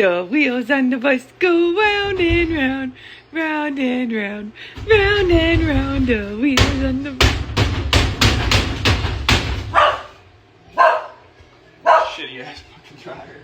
The wheels on the bus go round and round, round and round, round and round. The wheels on the bus. Shitty ass fucking dryer.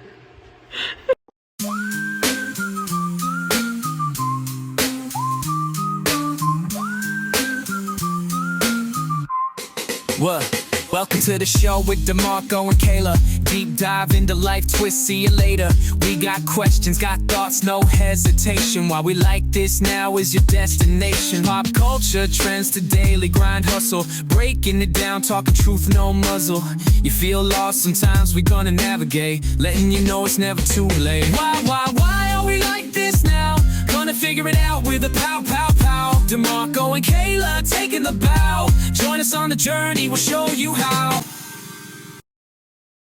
What? Welcome to the show with DeMarco and Kayla. Deep dive into life twists, see you later. We got questions, got thoughts, no hesitation. Why we like this now is your destination. Pop culture, trends to daily grind hustle. Breaking it down, talking truth, no muzzle. You feel lost, sometimes we gonna navigate. Letting you know it's never too late. Why are we like this now? Gonna figure it out with a pow, pow, pow. DeMarco and Kayla taking the bow. Join us on the journey, we'll show you how.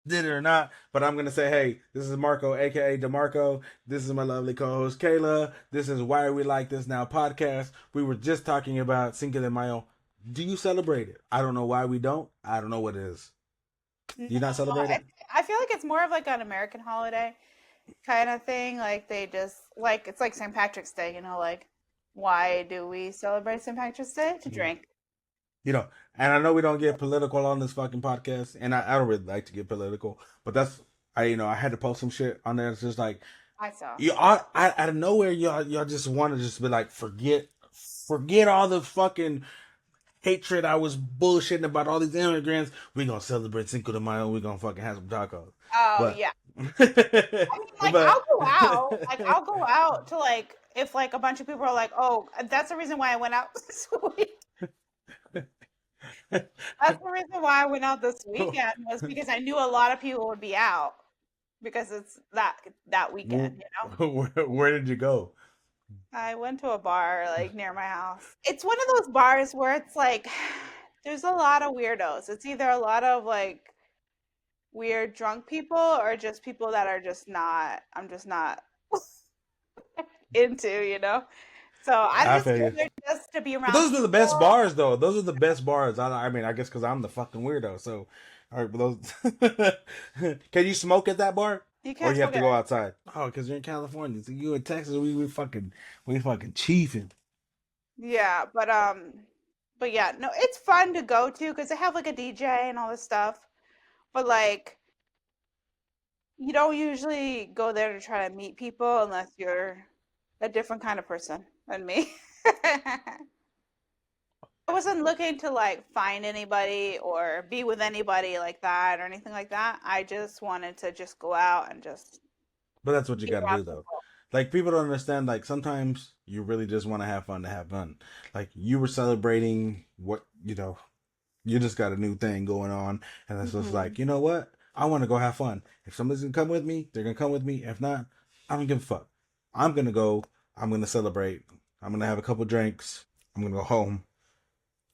Did it or not, but I'm gonna say, hey, this is Marco, aka DeMarco. This is my lovely co-host Kayla. This is Why Are We Like This Now podcast. We were just talking about Cinco de Mayo. Do you celebrate it? I don't know why we don't. I don't know what it is. Do you not celebrate it? I feel like it's more of like an American holiday kind of thing. Like they just like it's like St. Patrick's Day, you know, like why do we celebrate St. Patrick's Day? To drink. You know, and I know we don't get political on this fucking podcast, and I don't really like to get political, but that's I had to post some shit on there. It's just like I saw. Out of nowhere, y'all just want to just be like, forget all the fucking hatred I was bullshitting about all these immigrants. We gonna celebrate Cinco de Mayo. We gonna fucking have some tacos. Oh But- yeah. I mean, like I'll go out. Like I'll go out to like if like a bunch of people are like, oh, that's the reason why I went out this week. That's the reason why I went out this weekend was because I knew a lot of people would be out because it's that weekend, you know. Where did you go? I went to a bar like near my house. It's one of those bars where it's like there's a lot of weirdos. It's either a lot of like weird drunk people or just people that are just not I'm just not into, you know. So I just feel go you. there just to be around. But those are the best people. bars, though. Those are the best bars. I mean, I guess because I'm the fucking weirdo. So, all right, but those. Can you smoke at that bar? You Or can't you have to smoke go it. outside? Oh, because you're in California. So you in Texas, we fucking chiefing. Yeah, but yeah, no, it's fun to go to because they have like a DJ and all this stuff. But like you don't usually go there to try to meet people unless you're a different kind of person than me. I wasn't looking to like find anybody or be with anybody like that or anything like that. I just wanted to just go out and just But that's what you be got to around do, though. people. Like, people don't understand. Like, sometimes you really just want to have fun to have fun. Like, you were celebrating what you just got a new thing going on, and it's just like, you know what? I want to go have fun. If somebody's gonna come with me, they're gonna come with me. If not, I don't give a fuck. I'm gonna go. I'm gonna celebrate. I'm gonna have a couple drinks. I'm gonna go home.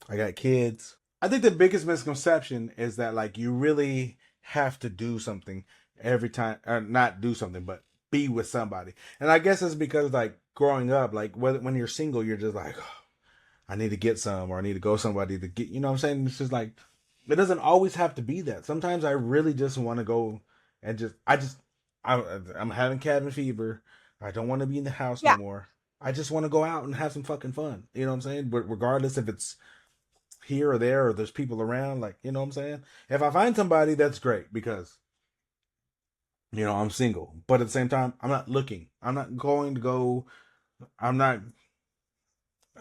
I got kids. I think the biggest misconception is that like you really have to do something every time, or not do something, but be with somebody. And I guess it's because like growing up, like when you're single, you're just like, oh, I need to get some, or I need to go somebody to get. You know what I'm saying? It's just like it doesn't always have to be that. Sometimes I really just want to go and I'm having cabin fever. I don't want to be in the house Yeah. no more. I just want to go out and have some fucking fun. You know what I'm saying? But regardless if it's here or there or there's people around, like, you know what I'm saying? If I find somebody, that's great because, I'm single. But at the same time, I'm not looking. I'm not going to go. I'm not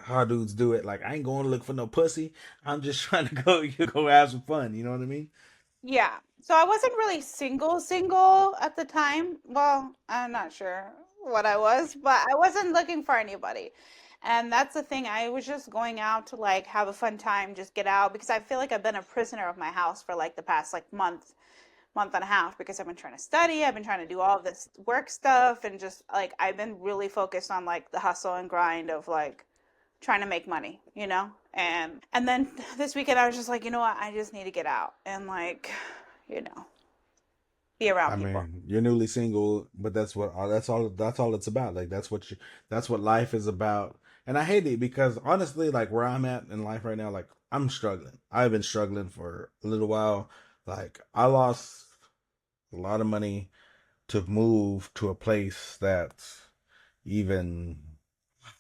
how dudes do it. Like, I ain't going to look for no pussy. I'm just trying to go have some fun. You know what I mean? Yeah. So I wasn't really single at the time. Well, I'm not sure what I was, but I wasn't looking for anybody. And that's the thing. I was just going out to like have a fun time, just get out because I feel like I've been a prisoner of my house for like the past like month and a half because I've been trying to study, I've been trying to do all of this work stuff and just like I've been really focused on like the hustle and grind of like trying to make money, you know? And then this weekend I was just like, you know what? I just need to get out and like, you know, be around I people. mean, you're newly single, but that's all it's about. Like that's what life is about. And I hate it because honestly, like where I'm at in life right now, like I'm struggling. I've been struggling for a little while. Like I lost a lot of money to move to a place that's even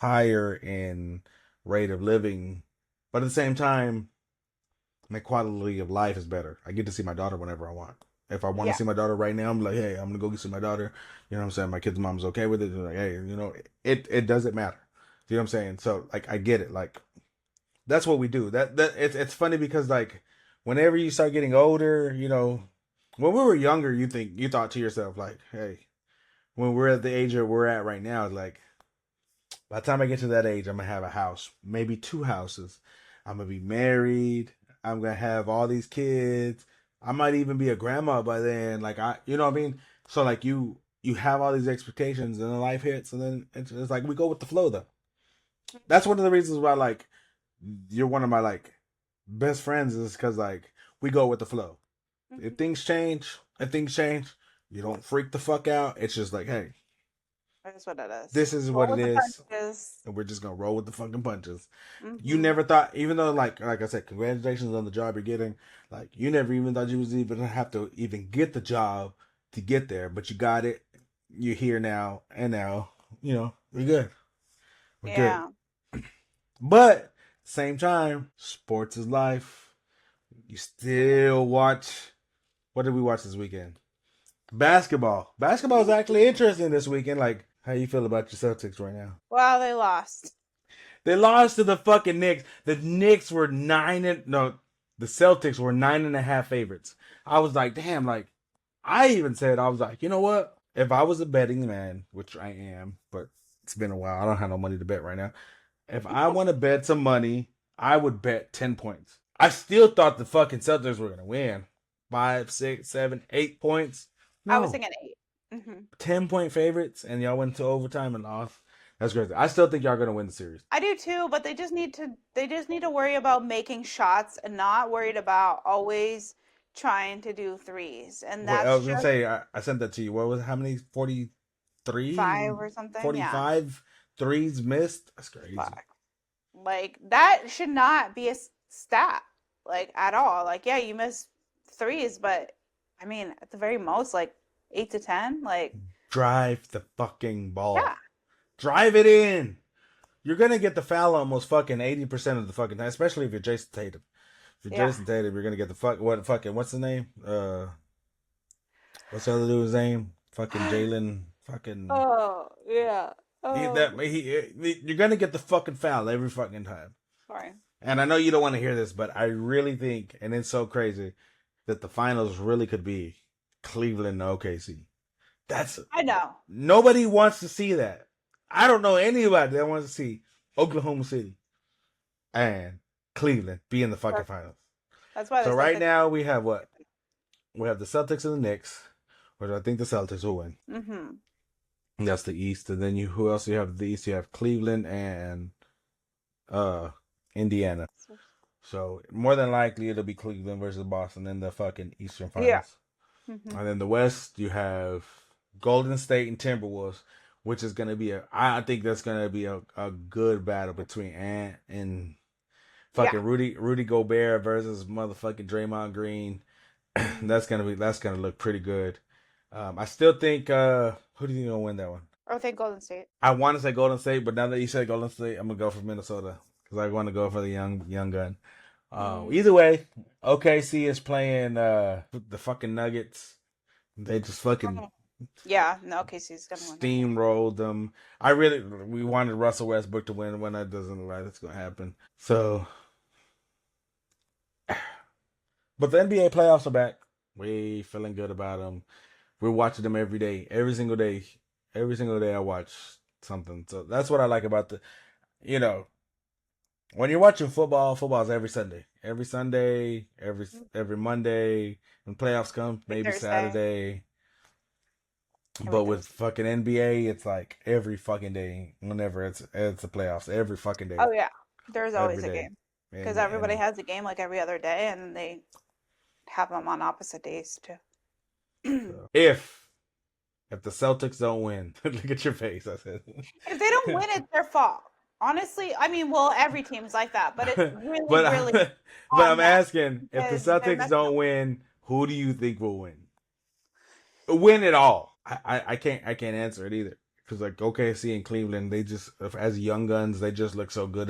higher in rate of living, but at the same time, my quality of life is better. I get to see my daughter whenever I want. If I want to Yeah. see my daughter right now, I'm like, hey, I'm gonna go see my daughter. You know what I'm saying? My kid's mom's okay with it. They're like, hey, it doesn't matter. You know what I'm saying? So like, I get it. Like, that's what we do. That it's funny because like, whenever you start getting older, when we were younger, you thought to yourself like, hey, when we're at the age that we're at right now, like, by the time I get to that age, I'm gonna have a house, maybe 2 houses. I'm gonna be married. I'm gonna have all these kids. I might even be a grandma by then. Like, you know what I mean? So like, you have all these expectations, and then life hits, and then it's like we go with the flow. Though that's one of the reasons why like you're one of my like best friends, is because like we go with the flow. If things change, you don't freak the fuck out. It's just like, hey, That's what it is. this is Roll what it with the is. punches. And we're just gonna roll with the fucking punches. You Mhm. never thought, even though like I said, congratulations on the job you're getting. Like, you never even thought you was even gonna have to even get the job to get there, but you got it. You're here now, and now we're good. We're good. Yeah. But same time, sports is life. You still watch. What did we watch this weekend? Basketball. Basketball is actually interesting this weekend. Like, how you feel about your Celtics right now? Well, they lost. They lost to the fucking Knicks. The Knicks were the Celtics were 9.5 favorites. I was like, damn, like, I even said, I was like, you know what? If I was a betting man, which I am, but it's been a while. I don't have no money to bet right now. If I want to bet some money, I would bet 10 points. I still thought the fucking Celtics were going to win. 5, 6, 7, 8 points. No. I was thinking 8. 10-point favorites, and y'all went to overtime and lost. That's crazy. I still think y'all gonna win the series. I do too, but they just need to worry about making shots and not worried about always trying to do threes. And Wait, I that's was gonna just say I sent that to you. What was it? How many? 43? 5 or something. 45 threes missed. That's crazy. Yeah. Like, that should not be a stat, like, at all. Like, yeah, you miss threes, but I mean, at the very most, like 8 to 10. Like, Drive the fucking ball. yeah. Drive it in. You're gonna get the foul almost fucking 80% of the fucking time, especially if you're Jason Tatum. If you're Yeah. Jason Tatum, you're gonna get the what's the name? What's the other dude's name? Fucking Jalen. Fucking. Oh, yeah. Oh, You're gonna get the fucking foul every fucking time. sorry. And I know you don't want to hear this, but I really think, and it's so crazy, that the finals really could be Cleveland and OKC. I know. Nobody wants to see that. I don't know anybody that wants to see Oklahoma City and Cleveland be in the fucking finals. That's why. So the right Celtics- now we have what? We have the Celtics and the Knicks, which I think the Celtics will win. Mhm. That's the East. And then who else you have the East? You have Cleveland and Indiana. So more than likely it'll be Cleveland versus Boston in the fucking Eastern Finals. Yeah. And then the West, you have Golden State and Timberwolves, which is going to be I think that's going to be a good battle between Ant and fucking Rudy Gobert versus motherfucking Draymond Green. That's going to look pretty good. I still think, who do you think will win that one? I think Golden State. I want to say Golden State, but now that you said Golden State, I'm going to go for Minnesota because I want to go for the young gun. Either way, OKC is playing the fucking Nuggets. They just fucking Yeah, no, KC's gonna win. steamrolled them. We wanted Russell Westbrook to win. When that doesn't look like it's gonna happen. So, but the NBA playoffs are back. We feeling good about them. We're watching them every day, every single day. Every single day I watch something. So that's what I like about when you're watching football's every Sunday. Every Sunday, every Monday. When playoffs come, maybe Thursday. Saturday. But with fucking NBA, it's like every fucking day. Whenever it's the playoffs, every fucking day. Oh yeah, there's always Every a day. game because everybody has a game like every other day, and they have them on opposite days too. So, if the Celtics don't win, look at your face. I said. If they don't win, it's their fault. Honestly, I mean, well, every team's like that, but it's really, really. but I'm asking, if the because they're Celtics messed don't win, who do you think will win? Win it all. I can't answer it either because like OKC and Cleveland, they just as young guns, they just look so good.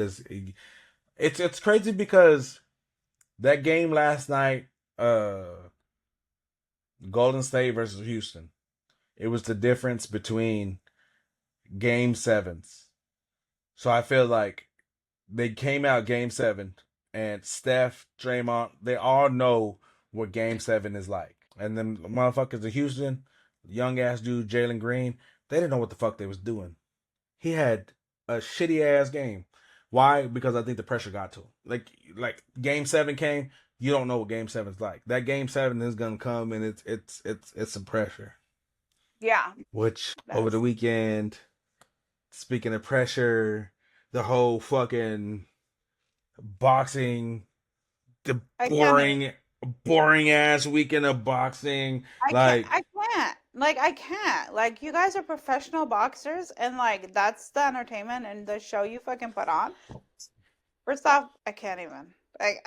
It's crazy because that game last night, Golden State versus Houston, it was the difference between game sevens. So I feel like they came out game seven, and Steph, Draymond, they all know what game seven is like. And then motherfuckers in Houston, young ass dude Jalen Green, they didn't know what the fuck they was doing. He had a shitty ass game. Why? Because I think the pressure got to him. Like game seven came, you don't know what game seven's like. That game seven is gonna come, and it's some pressure. Yeah. Which over the weekend, speaking of pressure, the whole fucking boxing, the boring ass weekend of boxing. I can't. Like, I can't. Like, you guys are professional boxers, and like that's the entertainment and the show you fucking put on. First off, I can't even. Like,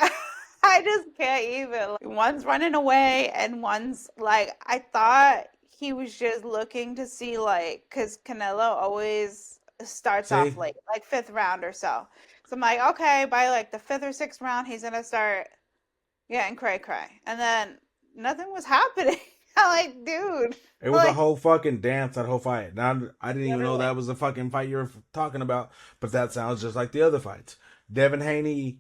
I just can't even. Like, one's running away, and one's like, I thought he was just looking to see, like, because Canelo always starts off late, like fifth round or so. So I'm like, okay, by like the fifth or sixth round, he's gonna start getting cray cray, and then nothing was happening. I'm like, dude. It was like, a whole fucking dance, that whole fight. Now, I didn't even know literally. that was the fucking fight you were talking about, but that sounds just like the other fights. Devin Haney,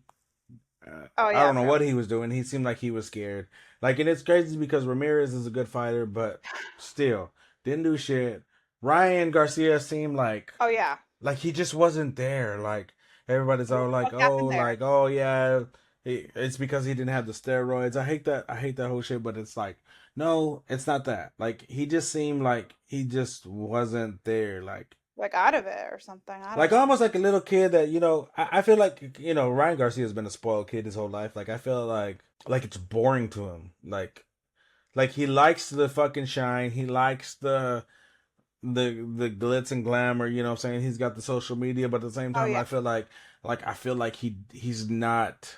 Oh I yeah, don't know bro. what he was doing. He seemed like he was scared. Like, and it's crazy because Ramirez is a good fighter, but still, didn't do shit. Ryan Garcia seemed Oh yeah. like he just wasn't there. Like, everybody's all What happened there? like, oh yeah, it's because he didn't have the steroids. I hate that. I hate that whole shit. But it's like, no, it's not that. Like, he just seemed like he just wasn't there. Like out of it or something. I Like don't know. almost like a little kid that I feel like Ryan Garcia has been a spoiled kid his whole life. Like, I feel like it's boring to him. Like he likes the fucking shine. He likes the glitz and glamour, you know what I'm saying? He's got the social media, but at the same Oh time yeah. I feel like he's not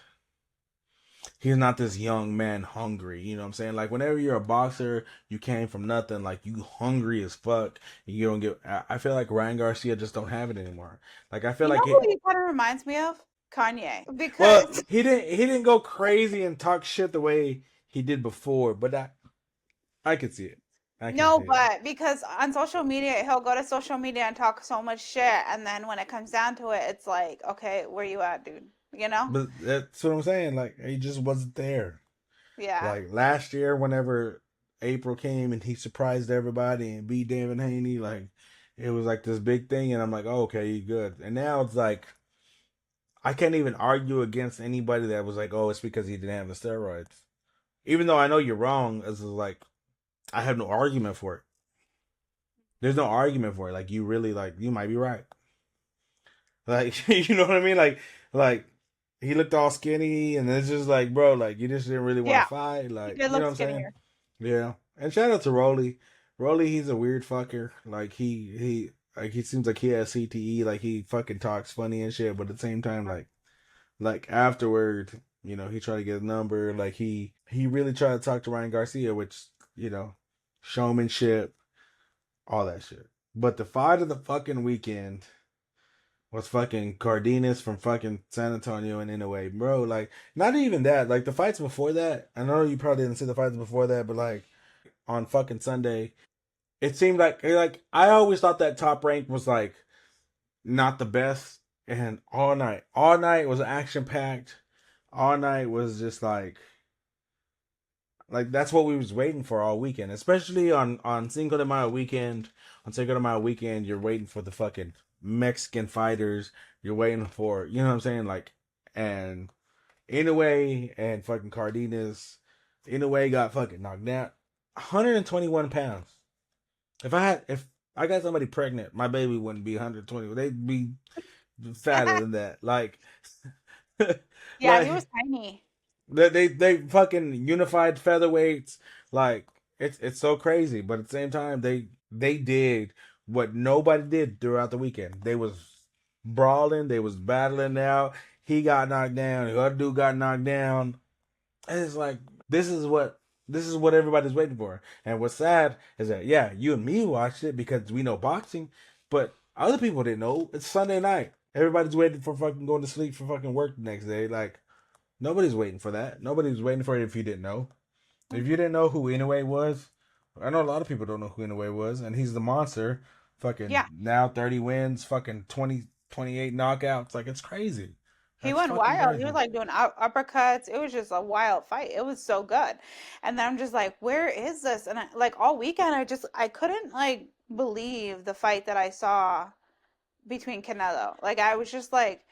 this young man hungry, you know what I'm saying? Like, whenever you're a boxer, you came from nothing, like, you hungry as fuck, and you don't get I feel like Ryan Garcia just don't have it anymore. Like, I feel You like know who he kind of reminds me of? Kanye. well, Because he didn't go crazy and talk shit the way he did before, but I could see it. I can no, see it. but because on social media, he'll go to social media and talk so much shit, and then when it comes down to it, it's like, okay, where you at, dude? You know? But that's what I'm saying. Like, he just wasn't there. Yeah. Like last year, whenever April came and he surprised everybody and beat David Haney, like, it was like this big thing, and I'm like, oh, okay, you good. And now it's like I can't even argue against anybody that was like, oh, it's because he didn't have the steroids. Even though I know you're wrong, it's like I have no argument for it. There's no argument for it. Like, you really, like, you might be right. Like, you know what I mean? Like he looked all skinny, and it's just like, bro, like, you just didn't really want Yeah. to fight. He Like, did you know look what I'm saying? skinnier. Yeah. And shout out to Rolly. Rolly, he's a weird fucker. Like, he seems like he has CTE. Like, he fucking talks funny and shit, but at the same time, like afterward, he tried to get a number. Like, he really tried to talk to Ryan Garcia, which, showmanship, all that shit. But the fight of the fucking weekend was fucking Cardenas from fucking San Antonio and Inoue, bro. Like, not even that. Like, the fights before that, I know you probably didn't see the fights before that, but like on fucking Sunday, it seemed like I always thought that Top Rank was like not the best, and all night was action packed. All night was just like that's what we was waiting for all weekend, especially on Cinco de Mayo weekend. On Cinco de Mayo weekend, you're waiting for the fucking Mexican fighters. You're waiting for, you know what I'm saying, like, and Inoue and fucking Cardenas. Inoue got fucking knocked down, 121 pounds. If I got somebody pregnant, my baby wouldn't be 120. They'd be fatter than that. Like, Yeah, he was like tiny. they fucking unified featherweights. Like, it's so crazy, but at the same time, they did what nobody did throughout the weekend. They was brawling, they was battling out. He got knocked down, the other dude got knocked down. And it's like, this is what This is what everybody's waiting for. And what's sad is that, yeah, you and me watched it because we know boxing, but other people didn't know. It's Sunday night. Everybody's waiting for fucking going to sleep for fucking work the next day. Like, nobody's waiting for that. Nobody's waiting for it if you didn't know. If you didn't know who Inoue was, I know a lot of people don't know who Inoue was, and he's the monster. Fucking Yeah. now 30 wins, fucking 28 knockouts. Like, it's crazy. He That's went fucking wild. He crazy. was like doing uppercuts. It was just a wild fight. It was so good. And then I'm just like, where is this? And like all weekend, I couldn't like believe the fight that I saw between Canelo. Like I was just like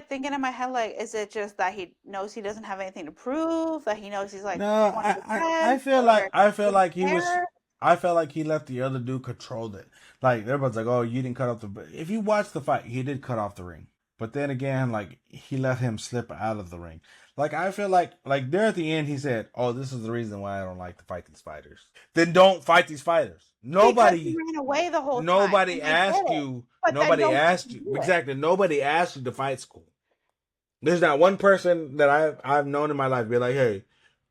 thinking in my head, like, is it just that he knows he doesn't have anything to prove? That he knows he's like No, 20%, I or feel is it like he was. fair? I felt like he let the other dude control it. Like everybody's like, "Oh, you didn't cut off the." If you watch the fight, he did cut off the ring. But then again, like he let him slip out of the ring. Like I feel like there at the end, he said, "Oh, this is the reason why I don't like to fight these fighters." Then don't fight these fighters. Because he ran away the whole time. Nobody And I asked get it. you. But then Nobody don't asked you do it. exactly. Nobody asked you to fight school. There's not one person that I've known in my life be like, "Hey,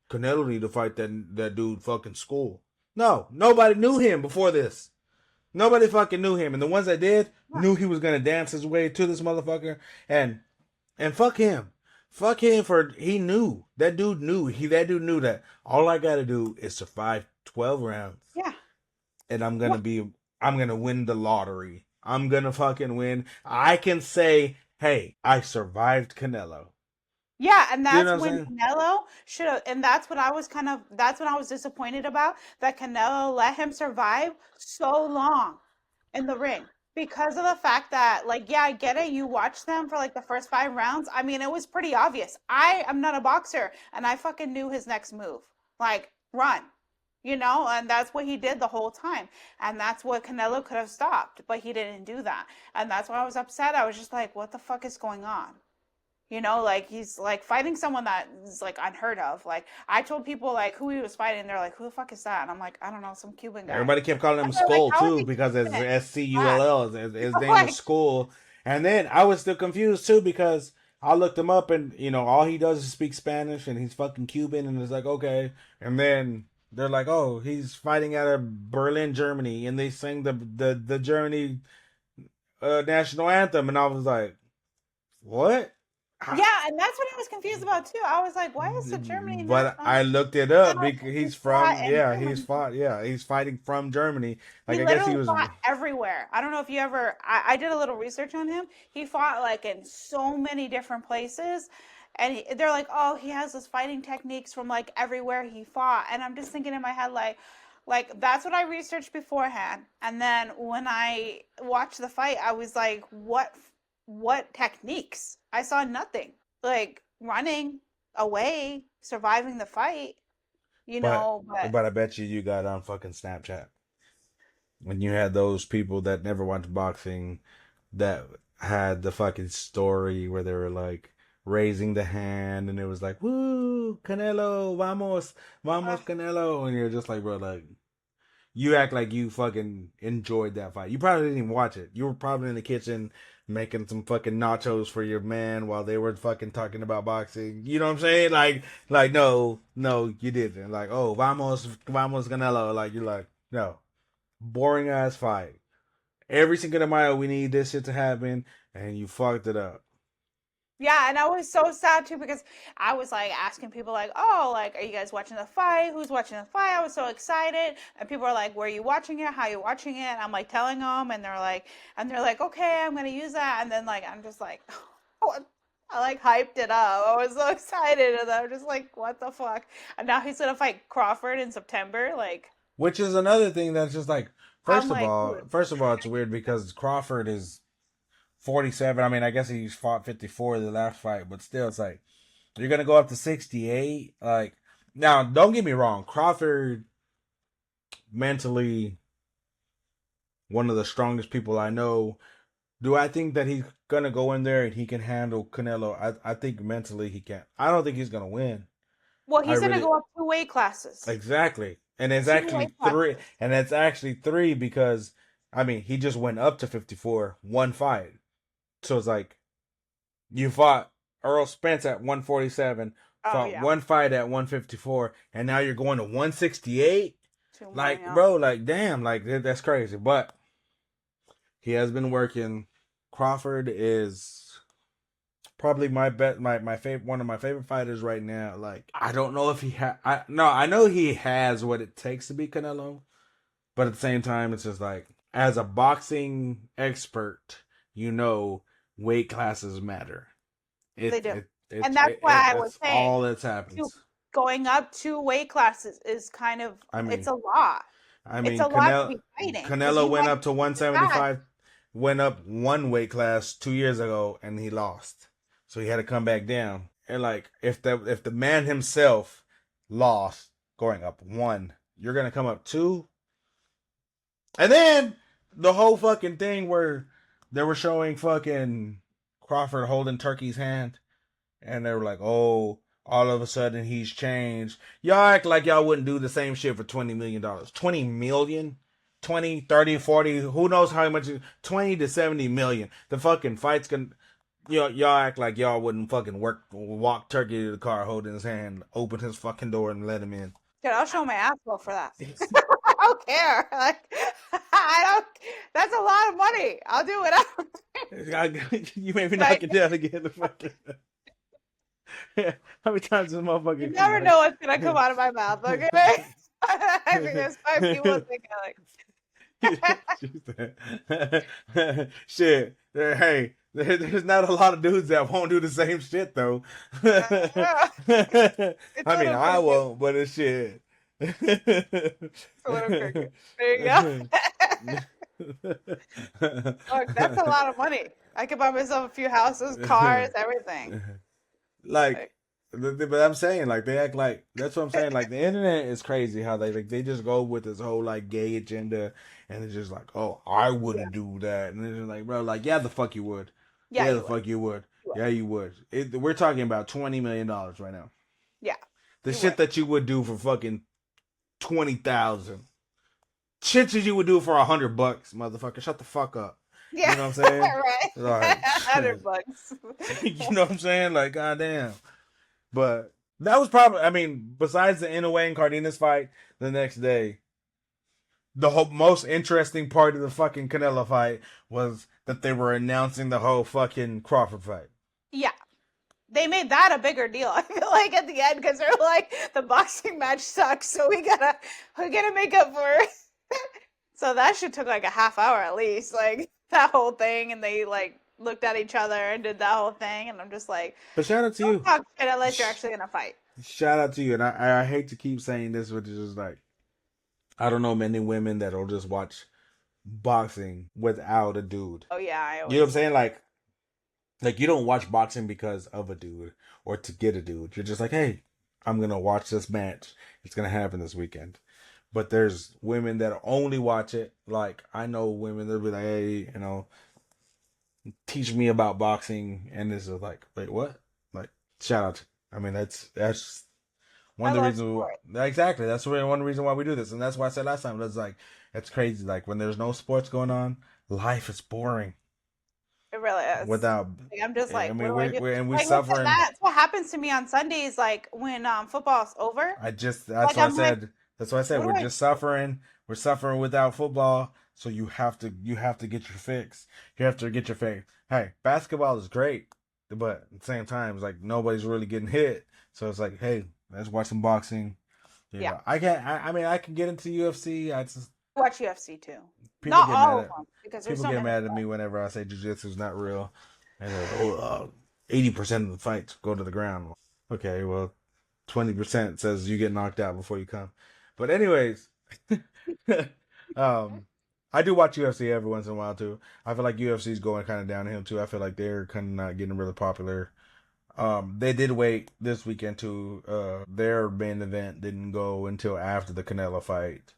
Canelo need to fight that dude fucking school." No, nobody knew him before this. Nobody fucking knew him, and the ones that did knew he was gonna dance his way to this motherfucker, and fuck him, for he knew that dude knew that all I gotta do is survive 12 rounds, Yeah. and I'm gonna win the lottery. I'm gonna fucking win. I can say, hey, I survived Canelo. Yeah, and You that's know what I'm when saying? Canelo should have, and that's what I was disappointed about, that Canelo let him survive so long in the ring because of the fact that, like, yeah, I get it. You watch them for like the first 5 rounds. I mean, it was pretty obvious. I am not a boxer, and I fucking knew his next move, like run, and that's what he did the whole time, and that's what Canelo could have stopped, but he didn't do that, and that's why I was upset. I was just like, what the fuck is going on? Like he's like fighting someone that is like unheard of. Like I told people like who he was fighting, they're like, who the fuck is that? And I'm like, I don't know, some Cuban guy. Everybody kept calling him And they're like, Skull how is too he because it's Cuban? Yeah. SCULL. His name was Like, Skull, and then I was still confused too because I looked him up and all he does is speak Spanish and he's fucking Cuban and it's like okay, and then they're like, oh, he's fighting out of Berlin, Germany, and they sing the Germany national anthem, and I was like, what? yeah, and that's what I was confused about too. I was like, why is the Germany But national I looked it anthem up because if he he's fought from in Germany? he's fighting from Germany. He Like I guess he literally was. fought everywhere. I don't know if you ever, I did a little research on him. He fought like in so many different places. And they're like, oh, he has this fighting techniques from like everywhere he fought. And I'm just thinking in my head, like that's what I researched beforehand. And then when I watched the fight, I was like, what techniques? I saw nothing. Like running away, surviving the fight, But but I bet you got on fucking Snapchat when you had those people that never watched boxing that had the fucking story where they were like raising the hand and it was like woo Canelo vamos Canelo, and you're just like, bro, like you act like you fucking enjoyed that fight. You probably didn't even watch it. You were probably in the kitchen making some fucking nachos for your man while they were fucking talking about boxing. You know what I'm saying? Like no, you didn't. Like, oh, vamos Canelo. Like you're like, no, boring ass fight. Every single de Mayo, we need this shit to happen, and you fucked it up. yeah, and I was so sad too because I was like asking people like, "Oh, like, are you guys watching the fight? Who's watching the fight?" I was so excited, and people are like, "Where are you watching it? How are you watching it?" And I'm like telling them, and they're like, "Okay, I'm gonna use that." And then like I'm just like, I like hyped it up. I was so excited, and I'm just like, "What the fuck?" And now he's gonna fight Crawford in September. Like, Which is another thing that's just like, I'm like, "Ooh." first of all, it's weird because Crawford is 47. I mean, I guess he fought 54 the last fight, but still, it's like you're gonna go up to 68. Like, now, don't get me wrong, Crawford mentally one of the strongest people I know. Do I think that he's gonna go in there and he can handle Canelo? I think mentally he can. I don't think he's gonna win. Well, I he's gonna really go up 2 weight classes. exactly, and it's Two actually weight three, classes. and it's actually three because I mean he just went up to 54 one fight. So it's like you fought Earl Spence at 147, Oh fought yeah. one fight at 154, and now you're going to 168. Two more, Like, yeah. bro, like, damn, like that's crazy. But he has been working. Crawford is probably my bet, my favorite, one of my favorite fighters right now. Like, I don't know if he I know he has what it takes to be Canelo, but at the same time, it's just like, as a boxing expert, you know, weight classes matter. They do. And that's why I was That's saying, all that happens. going up 2 weight classes is kind of, I it's mean, a lot. It's a lot to be fighting because Canelo you went might up to be fat. 175, went up one weight class 2 years ago, and he lost. So he had to come back down. And like, if the man himself lost going up one, you're gonna come up two. And then the whole fucking thing where they were showing fucking Crawford holding Turkey's hand, and they were like, oh, all of a sudden he's changed. Y'all act like y'all wouldn't do the same shit for $20 million. $20 million? 20, 30, 40, who knows how much, 20 to 70 million. The fucking fight's gonna, y'all act like y'all wouldn't fucking walk Turkey to the car holding his hand, open his fucking door and let him in. Dude, I'll show my asshole for that. I don't care. Like, I don't. That's a lot of money. I'll do whatever. You made me knock it down again. The fucking. How many times this motherfucker? You never know what's gonna come out of my mouth. Okay, because my people think like. Shit. Hey, there's not a lot of dudes that won't do the same shit though. I mean, I won't, but it's shit. It's a little crooked. There you go. Look, that's a lot of money. I could buy myself a few houses, cars, everything. Like, but I'm saying, like, they act like, that's what I'm saying. Like, the internet is crazy how they just go with this whole like gay agenda, and it's just like, oh, I wouldn't do that, and it's just like, bro, like, yeah, the fuck you would. Yeah, the fuck you would. Yeah, you would. We're talking about $20 million right now. Yeah. The shit that you would do for fucking 20,000. Shit that you would do for $100, motherfucker. Shut the fuck up. Yeah. You know what I'm saying? Right. Like, $100. You know what I'm saying? Like, goddamn. But that was probably, I mean, besides the Inoue and Cardenas fight the next day, the whole most interesting part of the fucking Canelo fight was that they were announcing the whole fucking Crawford fight. Yeah. They made that a bigger deal, I feel like, at the end, because they're like, the boxing match sucks, so we gotta make up for it. So that shit took like a half hour at least, like that whole thing, and they like looked at each other and did that whole thing, and I'm just like, but shout out to you. Talk shit unless you're actually gonna fight. Shout out to you, and I hate to keep saying this, which is just like, I don't know many women that'll just watch boxing without a dude. Oh yeah, you know what I'm saying? Like you don't watch boxing because of a dude or to get a dude. You're just like, hey, I'm gonna watch this match. It's gonna happen this weekend. But there's women that only watch it. Like, I know women that'll be like, hey, you know, teach me about boxing, and this is like, wait, what? Like, shout out. I mean, that's one of the reasons. Exactly, that's one reason why we do this, and that's why I said last time. That's like, it's crazy. Like, when there's no sports going on, life is boring. It really is. Without, I'm just like, I mean, we're like, suffering. That's what happens to me on Sundays, like when football's over. That's like, what I said. Like, that's why I said we're just suffering. We're suffering without football, so you have to get your fix. You have to get your fix. Hey, basketball is great, but at the same time, it's like nobody's really getting hit. So it's like, hey, let's watch some boxing. Yeah. I can't. I mean, I can get into UFC. I just watch UFC too. People not get all mad of them, because people get mad at me whenever I say jiu-jitsu is not real, and 80% of the fights go to the ground. Okay, well, 20% says you get knocked out before you come. But anyways, I do watch UFC every once in a while too. I feel like UFC is going kind of downhill too. I feel like they're kind of not getting really popular. They did wait this weekend to their main event didn't go until after the Canelo fight.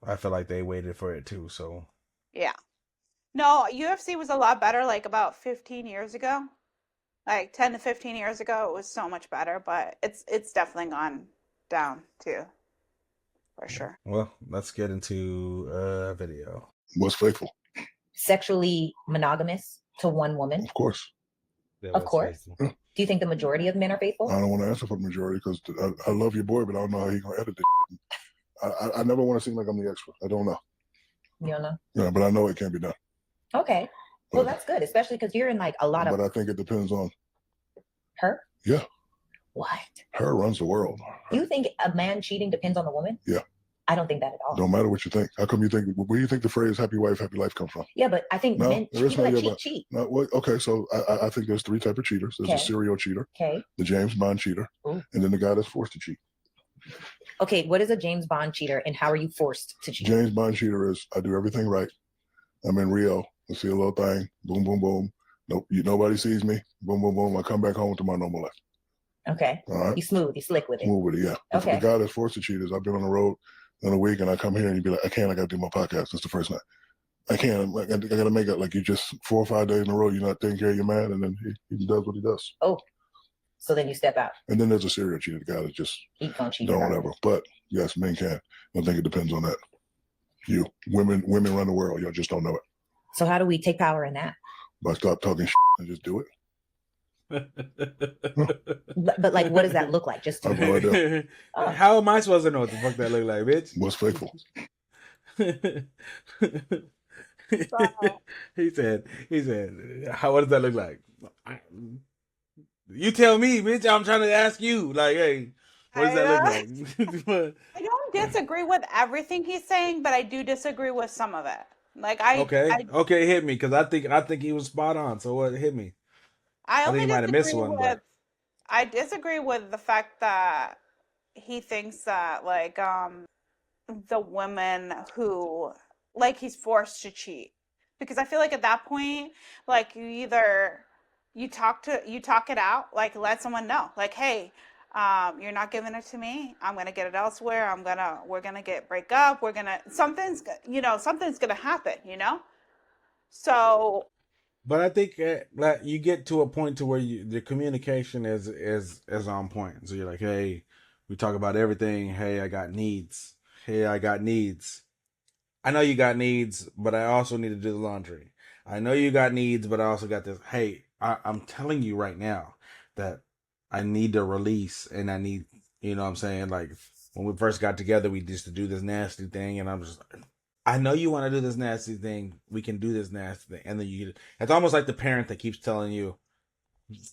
I feel like they waited for it too. So yeah, no, UFC was a lot better like about 15 years ago, like 10 to 15 years ago. It was so much better, but it's definitely gone down too. For sure. Well, let's get into a video. Most faithful. Sexually monogamous to one woman. Of course. that Of was course. faithful. Do you think the majority of men are faithful? I don't want to answer for the majority because I love your boy, but I don't know how he's gonna edit it. I never want to seem like I'm the expert. I don't know. You don't know? Yeah, but I know it can be done. Okay. Well, But, that's good, especially because you're in like a lot but of I think it depends on her. Yeah. What? Her runs the world. You think a man cheating depends on the woman? Yeah. I don't think that at all. Don't matter what you think. How come you think? Where do you think the phrase "happy wife, happy life" comes from? Yeah, but I think No, men, there is people no that yeah, cheat. No, okay, so I think there's 3 types of cheaters. There's a serial cheater, the James Bond cheater, and then the guy that's forced to cheat. Okay, what is a James Bond cheater, and how are you forced to cheat? James Bond cheater is I do everything right. I'm in Rio. I see a little thing. Boom, boom, boom. Nope, nobody sees me. Boom, boom, boom. I come back home to my normal life. Okay. All right. You smooth. You slick with it. Smooth with it, yeah. Okay. The guy that's forced to cheat is I've been on the road in a week and I come here and you be like, I can't. I got to do my podcast. That's the first night. I can't. I got to make it like you just 4 or 5 days in a row. You're not taking care of your man, and then he does what he does. Oh. So then you step out. And then there's a serial cheater, the guy that just don't whatever. But yes, men can. I think it depends on that. Women run the world. Y'all just don't know it. So how do we take power in that? By stop talking shit and just do it. But like, what does that look like? Just I have no idea. How am I supposed to know what the fuck that look like, bitch? What's faithful? He said, what does that look like? You tell me, bitch. I'm trying to ask you. Like, hey, what does that look like? I don't disagree with everything he's saying, but I do disagree with some of it. Like okay, hit me, because I think he was spot on. So what? Hit me. I think he might have missed one. But I disagree with the fact that he thinks that like the women who like he's forced to cheat, because I feel like at that point, like you talk it out, like let someone know, like, hey, you're not giving it to me. I'm gonna get it elsewhere. We're gonna break up. Something's gonna happen, So. But I think like you get to a point to where the communication is on point. So you're like, hey, we talk about everything. Hey, I got needs. Hey, I got needs. I know you got needs, but I also need to do the laundry. I know you got needs, but I also got this. Hey, I'm telling you right now that I need to release, and I need, you know what I'm saying? Like, when we first got together, we used to do this nasty thing, and I'm just like, I know you want to do this nasty thing. We can do this nasty thing. And then it's almost like the parent that keeps telling you,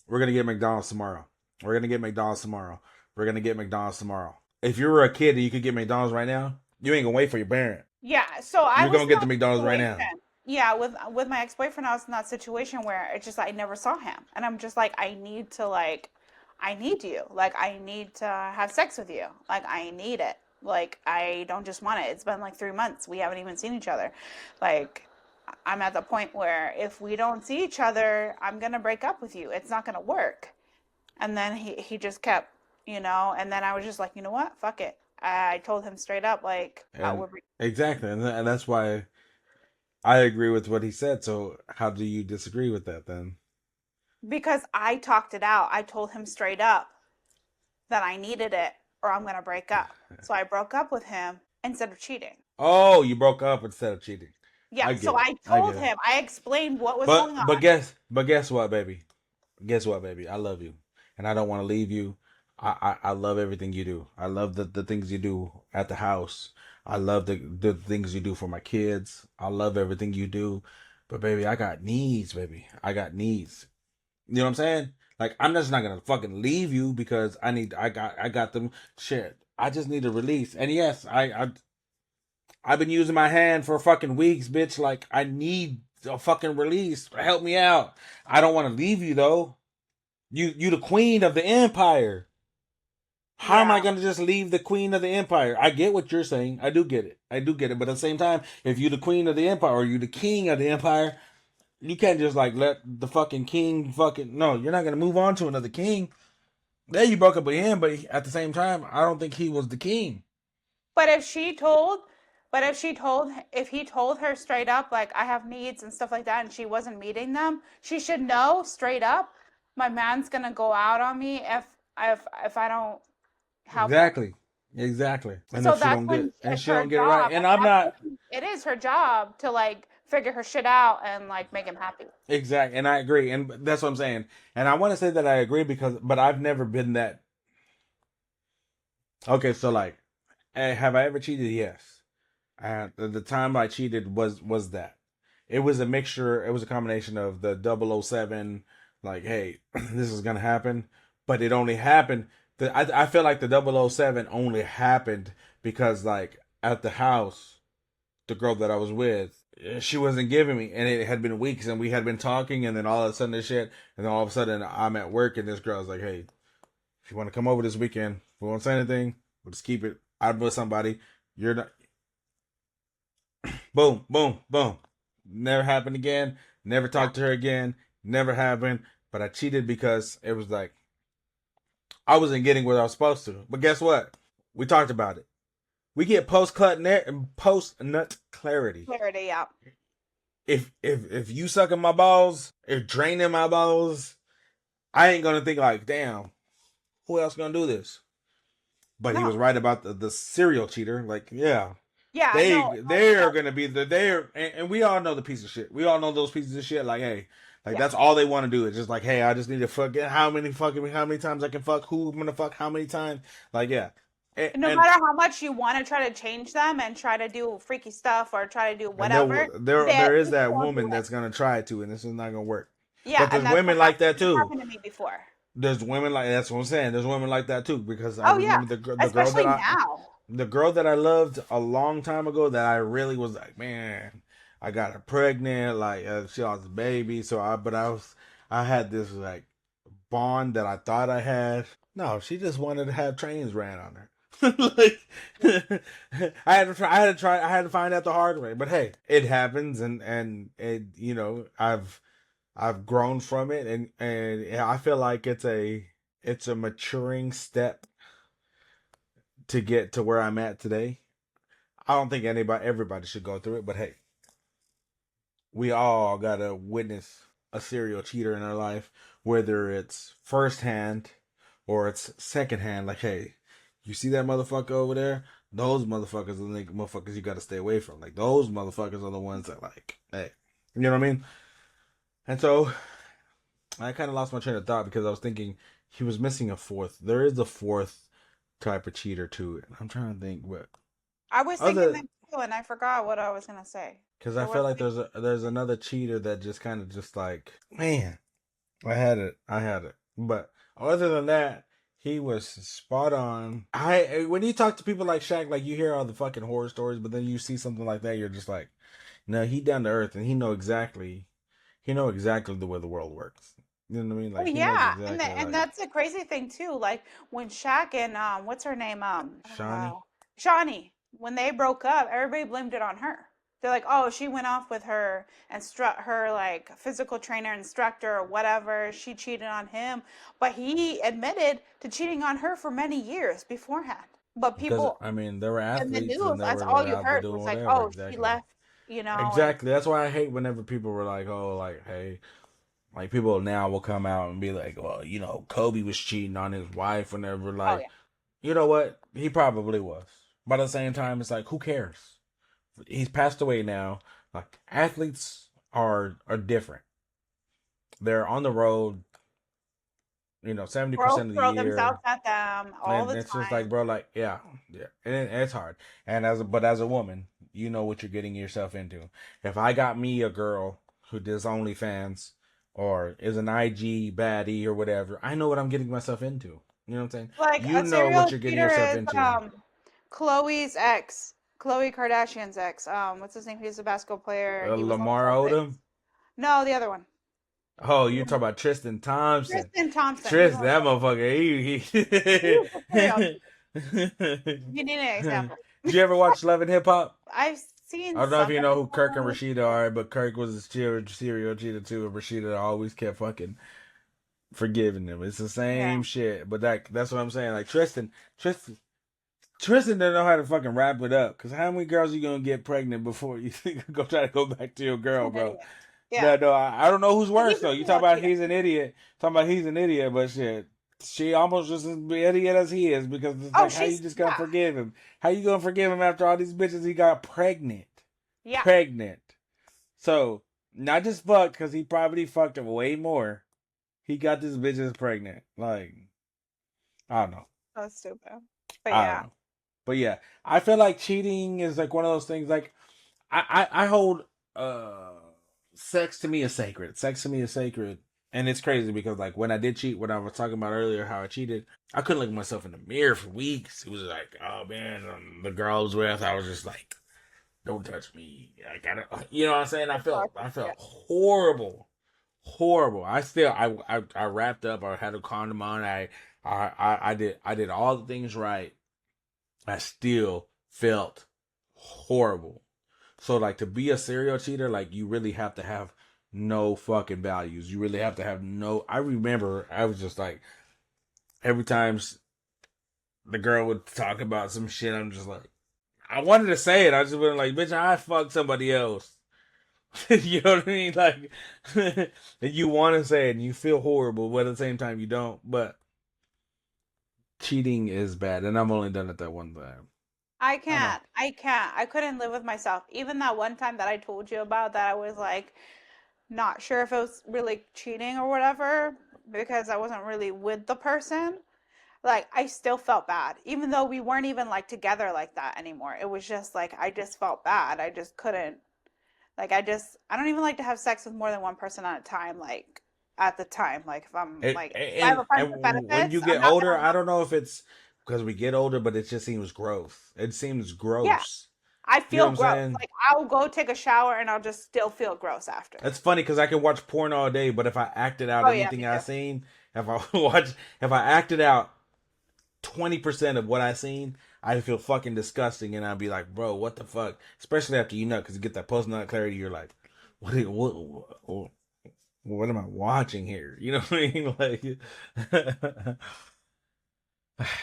we're going to get McDonald's tomorrow. We're going to get McDonald's tomorrow. We're going to get McDonald's tomorrow. If you were a kid and you could get McDonald's right now, you ain't going to wait for your parent. Yeah, so you're going to get the McDonald's right now. Yeah, with my ex-boyfriend, I was in that situation where it's just I never saw him. And I'm just like, I need you. Like, I need to have sex with you. Like, I need it. Like, I don't just want it. It's been like 3 months. We haven't even seen each other. Like, I'm at the point where if we don't see each other, I'm going to break up with you. It's not going to work. And then he just kept, and then I was just like, you know what? Fuck it. I told him straight up, like, exactly. And that's why I agree with what he said. So how do you disagree with that then? Because I talked it out. I told him straight up that I needed it or I'm going to break up. So I broke up with him instead of cheating. Oh, you broke up instead of cheating. Yeah, I told him. I explained what was going on. But guess what, baby? Guess what, baby? I love you. And I don't want to leave you. I love everything you do. I love the things you do at the house. I love the things you do for my kids. I love everything you do. But baby, I got needs, baby. I got needs. You know what I'm saying? Like, I'm just not gonna fucking leave you because I got them. Shit, I just need a release. And yes, I've been using my hand for fucking weeks, bitch. Like, I need a fucking release. Help me out. I don't want to leave you though. You the queen of the empire. How am I gonna just leave the queen of the empire? I get what you're saying. I do get it. But at the same time, if you're the queen of the empire or you're the king of the empire, you can't just like let the fucking king no, you're not gonna move on to another king. Yeah, you broke up with him, but at the same time, I don't think he was the king. But if he told her straight up, like, I have needs and stuff like that, and she wasn't meeting them, she should know straight up, my man's gonna go out on me if I don't help him. Exactly. And so if she that's don't when get it right, and I'm not. It is her job to like figure her shit out and like make him happy. Exactly, and I agree, and that's what I'm saying. And I want to say that I agree but I've never been that. Okay, so like, have I ever cheated? Yes. The time I cheated was that. It was a mixture. It was a combination of the 007, like, hey, this is gonna happen, but it only happened. I feel like the 007 only happened because like at the house, the girl that I was with, she wasn't giving me, and it had been weeks, and we had been talking, and then all of a sudden this shit, and then all of a sudden I'm at work, and this girl's like, hey, if you want to come over this weekend, we won't say anything. We'll just keep it. I'm with somebody. You're not. Boom, boom, boom. Never happened again. Never talked to her again. Never happened. But I cheated because it was like I wasn't getting what I was supposed to. But guess what? We talked about it. We get post nut clarity. Clarity, yeah. If you sucking my balls, if draining my balls, I ain't gonna think like, damn, who else gonna do this? But he was right about the serial cheater. Like, yeah. Yeah, they're gonna be and we all know the piece of shit. We all know those pieces of shit. Like, hey, like that's all they want to do. Is just like, hey, I just need to fuck it. How many times I can fuck? Who I'm gonna fuck? How many times? Like, yeah. No matter how much you want to try to change them and try to do freaky stuff or try to do whatever, there is that woman that's gonna try to, and this is not gonna work. Yeah, but there's women like that too. Happened to me before. There's women like that's what I'm saying. There's women like that too because I remember the girl that I loved a long time ago that I really was like, man, I got her pregnant, like she lost a baby, I had this like bond that I thought I had. No, she just wanted to have trains ran on her. Like, I had to find out the hard way. But hey, it happens, and you know, I've grown from it, and I feel like it's a maturing step to get to where I'm at today. I don't think everybody should go through it, but hey, we all gotta witness a serial cheater in our life, whether it's firsthand or it's secondhand. Like, hey, you see that motherfucker over there? Those motherfuckers are the motherfuckers you gotta stay away from. Like, those motherfuckers are the ones that, like, hey, you know what I mean? And so I kind of lost my train of thought because I was thinking he was missing a fourth. There is a fourth type of cheater to it. I'm trying to think what. I was thinking that too, and I forgot what I was gonna say. Because I feel like there's another cheater that just kind of just like, man, I had it. But other than that, he was spot on. When you talk to people like Shaq, like you hear all the fucking horror stories, but then you see something like that, you're just like, no, he down to earth, and he know exactly the way the world works. You know what I mean? Like, exactly, and that's a crazy thing too. Like when Shaq and what's her name, Shawnee, when they broke up, everybody blamed it on her. They're like, oh, she went off with her like physical trainer instructor or whatever. She cheated on him, but he admitted to cheating on her for many years beforehand. But people, there were athletes in the news. That's all you heard was like, oh, she left. You know, exactly. That's why I hate whenever people were like, oh, like, hey, like people now will come out and be like, well, you know, Kobe was cheating on his wife whenever, like, you know what? He probably was. But at the same time, it's like, who cares? He's passed away now. Like, athletes are different. They're on the road, you know, 70% of the throw year. themselves at them all the time. It's just like, bro, like, yeah. And it's hard. And as a woman, you know what you're getting yourself into. If I got me a girl who does OnlyFans or is an IG baddie or whatever, I know what I'm getting myself into. You know what I'm saying? Like, you know what you're getting yourself into. Khloe's ex, Khloe Kardashian's ex. What's his name? He's a basketball player. Lamar Odom? No, the other one. Oh, you're talking about Tristan Thompson. Tristan, that motherfucker. You need an example. Did you ever watch Love and Hip Hop? I've seen. I don't know if you know who Kirk and Rashida are, but Kirk was a serial cheater too, and Rashida always kept fucking forgiving him. It's the same shit, but that's what I'm saying. Like Tristan doesn't know how to fucking wrap it up. Because how many girls are you gonna get pregnant before you go try to go back to your girl, bro? Yeah. No, I don't know who's worse though. You talk about he's an idiot. But shit, she almost just as idiot as he is because it's like, how you just gonna forgive him? How you gonna forgive him after all these bitches he got pregnant? Yeah. Pregnant. So not just fucked because he probably fucked her way more. He got this bitches pregnant. Like I don't know. So stupid. But I don't yeah. know. But yeah, I feel like cheating is like one of those things. Like I hold sex to me is sacred. Sex to me is sacred. And it's crazy because like when I did cheat, when I was talking about earlier how I cheated, I couldn't look at myself in the mirror for weeks. It was like, oh man, the girl I was with, I was just like, don't touch me. I gotta, you know what I'm saying? I felt Yeah. horrible, horrible. I wrapped up. I had a condom on. I did all the things right. I still felt horrible. So like to be a serial cheater, like you really have to have no fucking values. You really have to have no. I remember I was just like every time the girl would talk about some shit, I'm just like I wanted to say it. I just went like, bitch, I fucked somebody else. You know what I mean? Like, and you want to say it and you feel horrible, but at the same time you don't. But cheating is bad, and I've only done it that one time. I I know. can't. I can't. I couldn't live with myself. Even that one time that I told you about that I was like not sure if it was really cheating or whatever because I wasn't really with the person. Like I still felt bad. Even though we weren't even like together like that anymore. It was just like I just felt bad. I just couldn't like I don't even like to have sex with more than one person at a time like at the time. Like if I'm And, like if I have and a friend with and when you benefits, I'm get not older, gonna I don't know if it's because we get older, but it just seems gross. It seems yeah. gross. I You know what feel I'm gross. saying? Like I'll go take a shower and I'll just still feel gross after. It's funny because I can watch porn all day, but if I acted out Oh yeah, me anything I too. seen, if I if I acted out 20% of what I seen, I feel fucking disgusting, and I'd be like, bro, what the fuck? Especially after you nut, because you get that post nut clarity. You're like, what am I watching here? You know what I mean? Like,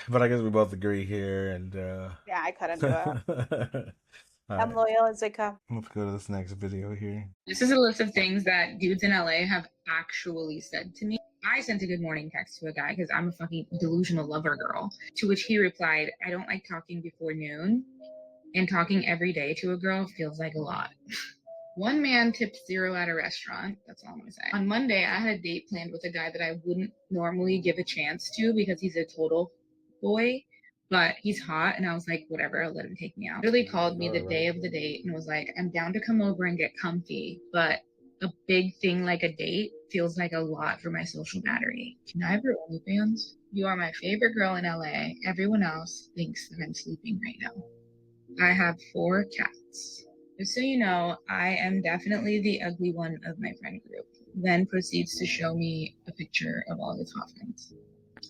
but I guess we both agree here, and Yeah, I couldn't do it. all I'm right, loyal as they come. let's go to this next video here. This is a list of things that dudes in LA have actually said to me. I sent a good morning text to a guy because I'm a fucking delusional lover girl. To which he replied, I don't like talking before noon, and talking every day to a girl feels like a lot. One man tipped 0 at a restaurant. That's all I'm gonna say. On Monday, I had a date planned with a guy that I wouldn't normally give a chance to because he's a total boy, but he's hot, and I was like, whatever, I'll let him take me out. He literally called me the day of the date and was like, I'm down to come over and get comfy, but a big thing like a date feels like a lot for my social battery. Can I have your OnlyFans? You are my favorite girl in LA. Everyone else thinks that I'm sleeping right now. I have 4 cats. Just so you know, I am definitely the ugly one of my friend group. Then proceeds to show me a picture of all his hot friends.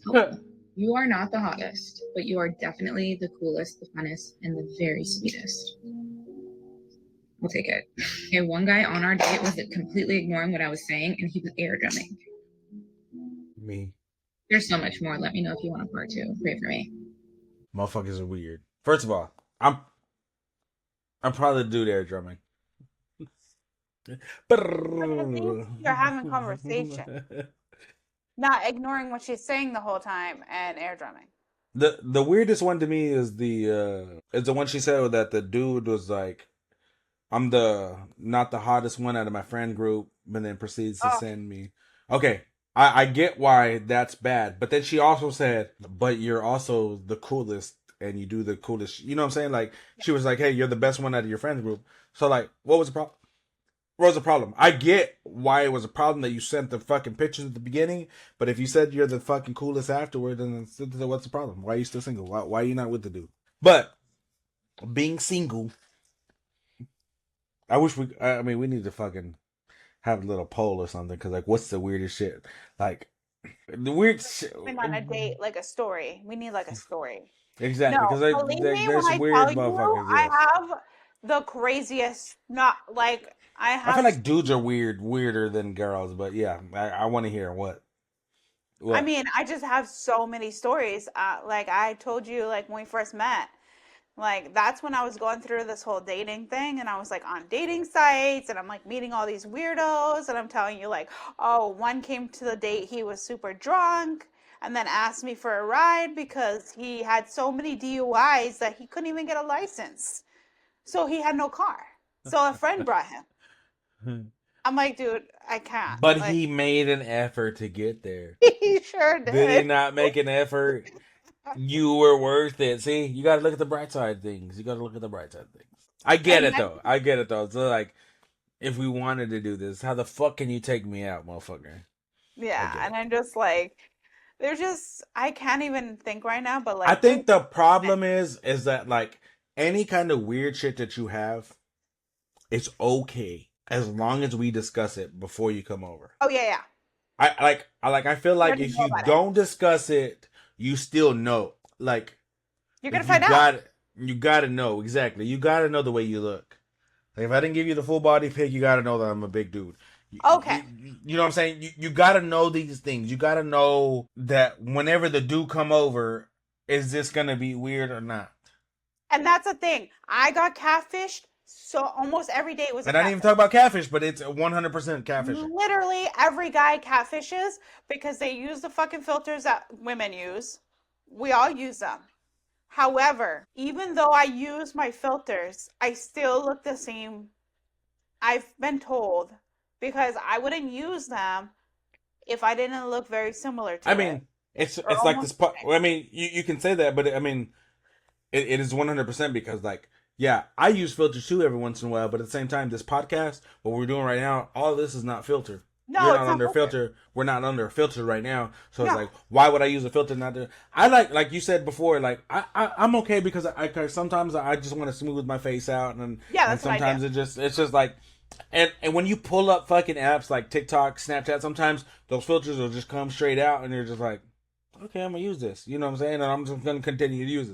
Oh, you are not the hottest, but you are definitely the coolest, the funnest, and the very sweetest. I'll take it. Okay, one guy on our date was completely ignoring what I was saying, and he was air drumming. Me, There's so much more. Let me know if you want a part 2. Pray for me. motherfuckers are weird. First of all, I'm probably the dude air drumming. You're having conversation, not ignoring what she's saying the whole time and air drumming. The weirdest one to me is the one she said that the dude was like, I'm the not the hottest one out of my friend group, and then proceeds to Oh, send me. Okay, I get why that's bad, but then she also said, but you're also the coolest, and you do the coolest. You know what I'm saying? Like she was like, hey, you're the best one out of your friend group. So like, what was the problem? What was the problem? I get why it was a problem that you sent the fucking pictures at the beginning, but if you said you're the fucking coolest afterward, then what's the problem? Why are you still single? Why are you not with the dude? But being single, I wish I mean, we need to fucking have a little poll or something, because like, what's the weirdest shit? Like, the weird shit. going on a date, like a story. We need like a story. Exactly, No, because believe me when there's some I tell weird you, motherfuckers, I yes. have the craziest, not like I I feel have. like dudes are weirder than girls, but yeah, I want to hear what. I What? mean, I just have so many stories. Like I told you, like when we first met, like that's when I was going through this whole dating thing, and I was like on dating sites, and I'm like meeting all these weirdos, and I'm telling you, like, oh, one came to the date, he was super drunk, and then asked me for a ride because he had so many DUIs that he couldn't even get a license, so he had no car. So a friend brought him. I'm like, dude, I can't. But Like, he made an effort to get there. he sure Did he did. not make an effort? You were worth it. See, you got to look at the bright side of things. You got to look at the bright side of things. I get And it I, though. I get it though. So like, if we wanted to do this, how the fuck can you take me out, motherfucker? I yeah, get and it. I'm just like, there's just I can't even think right now, but I like, there's think the problem is that like any kind of weird shit that you have, it's okay as long as we discuss it before you come over. oh yeah, yeah, I feel you like already if know you about it. don't discuss it, you still know. You're gonna Like you find out. got you got to know exactly. You got to know the way you look. Like if I didn't give you the full body pic, you got to know that I'm a big dude. Okay, You know what I'm saying? You got to know these things. You got to know that whenever the dude come over, is this gonna be weird or not? and that's the thing. I got catfished, so almost every day was a And I didn't even catfish. talk about catfish, but it's 100% catfishing. Literally every guy catfishes because they use the fucking filters that women use. We all use them. However, even though I use my filters, I still look the same. I've been told because I wouldn't use them if I didn't look very similar I to it mean, it's or it's like this. almost. I mean, you can say that, but I mean, it is 100% because like yeah, I use filters too every once in a while, but at the same time, this podcast, what we're doing right now, all of this is not filter. No, We're it's not not under filtered. filter. We're not under a filter right now. So it's No. like, why would I use a filter? Not to. I like you said before. Like I'm okay because sometimes I just want to smooth my face out, Yeah, and that's what I do. sometimes it's just like, and when you pull up fucking apps like TikTok, Snapchat, sometimes those filters will just come straight out, and you're just like, okay, I'm gonna use this. You know what I'm saying? And I'm just gonna continue to use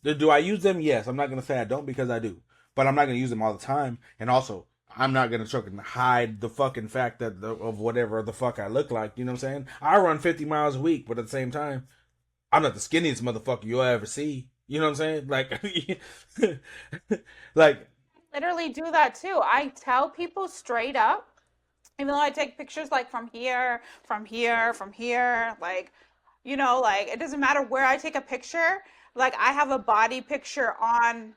this. Do I use them? Yes. I'm not gonna say I don't because I do, but I'm not gonna use them all the time. And also, I'm not gonna fucking hide the fucking fact that of whatever the fuck I look like. You know what I'm saying? I run 50 miles a week, but at the same time, I'm not the skinniest motherfucker you'll ever see. You know what I'm saying? Like, like Literally do that too. I tell people straight up, even though I take pictures like from here, from here, from here, like, like it doesn't matter where I take a picture. Like I have a body picture on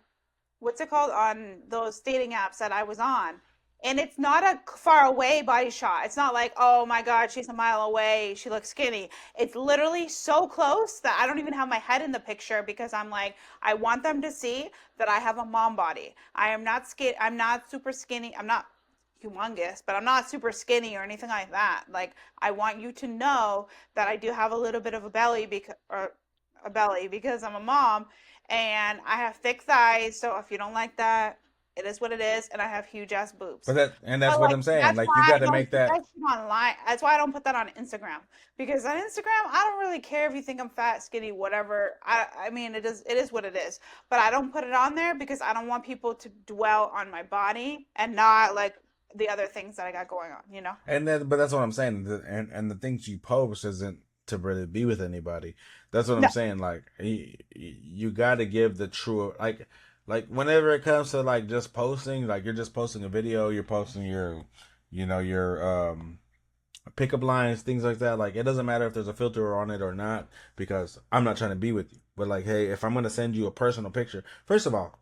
what's it called on those dating apps that I was on. And it's not a far away body shot. It's not like, oh my God, she's a mile away. She looks skinny. It's literally so close that I don't even have my head in the picture because I'm like, I want them to see that I have a mom body. I am not skin. I'm not super skinny. I'm not humongous, but I'm not super skinny or anything like that. Like I want you to know that I do have a little bit of a belly because I'm a mom and I have thick thighs. So if you don't like that, it is what it is, and I have huge ass boobs. that's But what like I'm saying. that's Like, you why I got to don't make put that. that shit online. That's why I don't put that on Instagram because on Instagram I don't really care if you think I'm fat, skinny, whatever. I mean it is what it is. But I don't put it on there because I don't want people to dwell on my body and not like the other things that I got going on. But that's what I'm saying. And the things you post isn't to really be with anybody. That's what I'm No. saying. Like, you got to give the true, like whenever it comes to like just posting, like you're just posting a video, you're posting your pickup lines, things like that. Like, it doesn't matter if there's a filter on it or not, because I'm not trying to be with you. But like, hey, if I'm gonna send you a personal picture, first of all,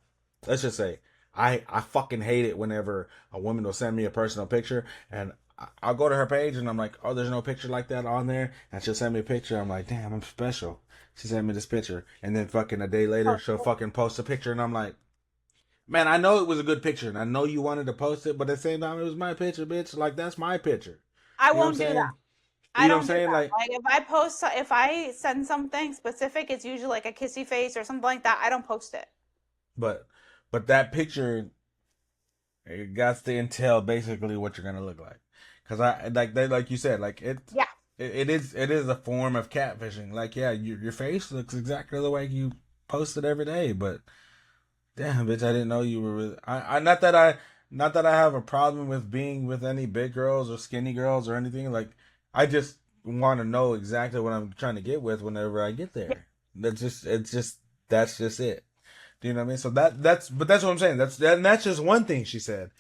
let's just say I fucking hate it whenever a woman will send me a personal picture and I'll go to her page and I'm like, oh, there's no picture like that on there, and she'll send me a picture. I'm like, damn, I'm special. She sent me this picture, and then fucking a day later she'll fucking post a picture, and I'm like, man, I know it was a good picture, and I know you wanted to post it, but at the same time, it was my picture, bitch. Like, that's my picture. I You know what I'm won't do that. saying? I You know what I'm don't do saying? that. Like, Like if I send something specific, it's usually like a kissy face or something like that. I don't post it. but that picture, it got to entail basically what you're gonna look like. Cause like you said, like Yeah. it is a form of catfishing. Like, yeah, your face looks exactly the way you post it every day, but damn, bitch, I didn't know you were really. Not that I have a problem with being with any big girls or skinny girls or anything. Like, I just want to know exactly what I'm trying to get with whenever I get there. That's just it. Do you know what I mean? So that's what I'm saying. That's just one thing she said.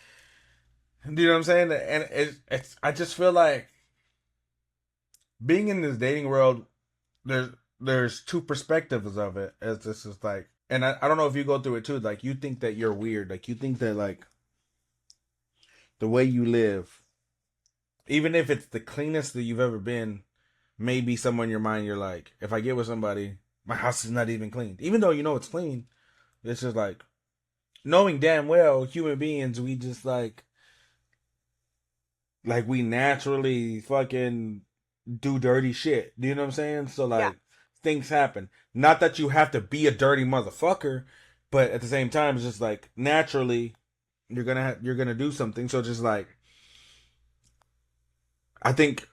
Do you know what I'm saying? And it's I just feel like being in this dating world, there's two perspectives of it. As this is like, and I don't know if you go through it too. Like, you think that you're weird. Like, you think that the way you live, even if it's the cleanest that you've ever been, maybe somewhere in your mind you're like, if I get with somebody, my house is not even clean. Even though you know it's clean, it's just like, knowing damn well human beings, we just like we naturally fucking do dirty shit. Do you know what I'm saying? So like, Yeah. things happen. Not that you have to be a dirty motherfucker, but at the same time, it's just like naturally you're gonna do something. So just like, I think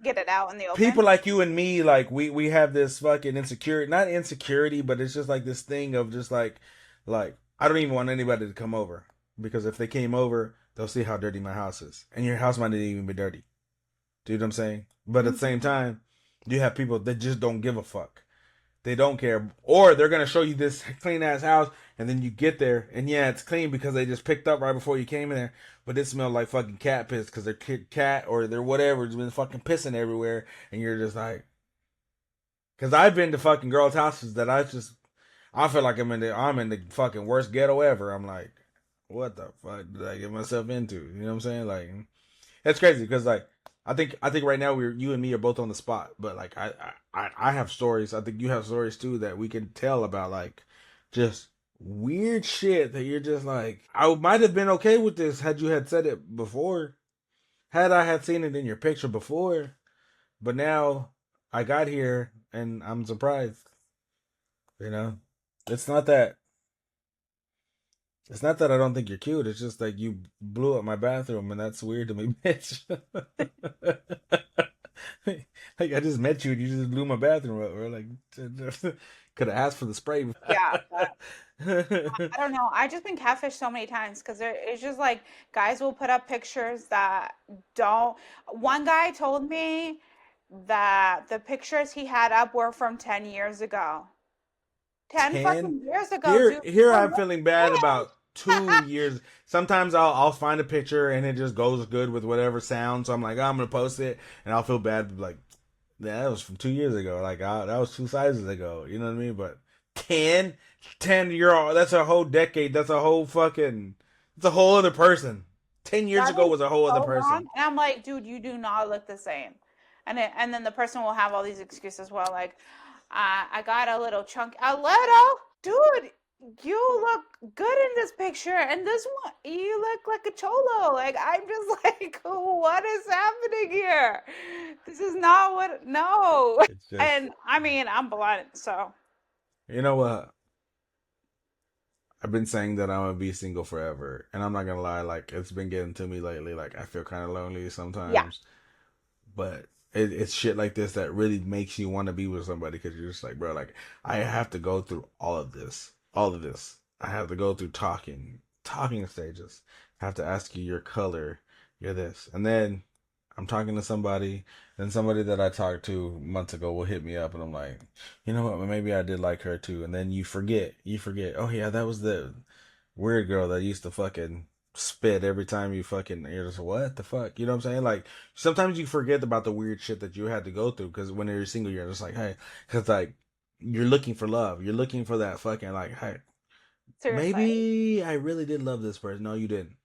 Get it out in the open. people like you and me, like we have this fucking insecurity, not insecurity, but it's just like this thing of just like I don't even want anybody to come over, because if they came over, they'll see how dirty my house is, and your house might not even be dirty. Do you know what I'm saying? But at the same time, you have people that just don't give a fuck. They don't care, or they're gonna show you this clean ass house, and then you get there, and yeah, it's clean because they just picked up right before you came in there, but it smelled like fucking cat piss because their cat or their whatever has been fucking pissing everywhere, and you're just like, because I've been to fucking girls' houses that I feel like I'm in the fucking worst ghetto ever. I'm like, what the fuck did I get myself into? You know what I'm saying? Like, it's crazy because like, I think right now you and me are both on the spot, but like I have stories. I think you have stories too that we can tell about, like, just weird shit that you're just like, I might have been okay with this had you had said it before, had I had seen it in your picture before, but now I got here and I'm surprised. You know, it's not that I don't think you're cute. It's just like you blew up my bathroom, and that's weird to me, bitch. Like, I just met you and you just blew my bathroom up. Or like, could have asked for the spray. Yeah, but I don't know. I just been catfished so many times because it's just like guys will put up pictures that don't. One guy told me that the pictures he had up were from 10 years ago. 10 10 fucking years ago, dude. here For I'm what? feeling bad about 2 years. Sometimes I'll find a picture and it just goes good with whatever sound, so I'm like, oh, I'm gonna post it, and I'll feel bad like, yeah, that was from 2 years ago, like, that was two sizes ago, you know what I mean? But 10 that's a whole decade, that's a whole fucking, it's a whole other person. 10 years That ago is was a whole other so wrong. person. And I'm like, dude, you do not look the same. And then the person will have all these excuses. Well, like, I got a little chunk. A little, dude. You look good in this picture, and this one, you look like a cholo. Like, I'm just like, what is happening here? This is not what. No. It's just, And I mean, I'm blunt, so you know what, I've been saying that I'm gonna be single forever, and I'm not gonna lie, like, it's been getting to me lately. Like, I feel kind of lonely yeah. sometimes, but it's shit like this that really makes you want to be with somebody, because you're just like, bro, like, I have to go through all of this. I have to go through talking stages. I have to ask you your color, your this, and then I'm talking to somebody, and somebody that I talked to months ago will hit me up, and I'm like, you know what, maybe I did like her too, and then you forget, oh yeah, that was the weird girl that used to fucking spit every time you fucking, you're just, what the fuck, you know what I'm saying? Like, sometimes you forget about the weird shit that you had to go through, because when you're single, you're just like, hey, because like, you're looking for love, you're looking for that fucking, like, hey, Seriously. maybe I really did love this person. No, you didn't.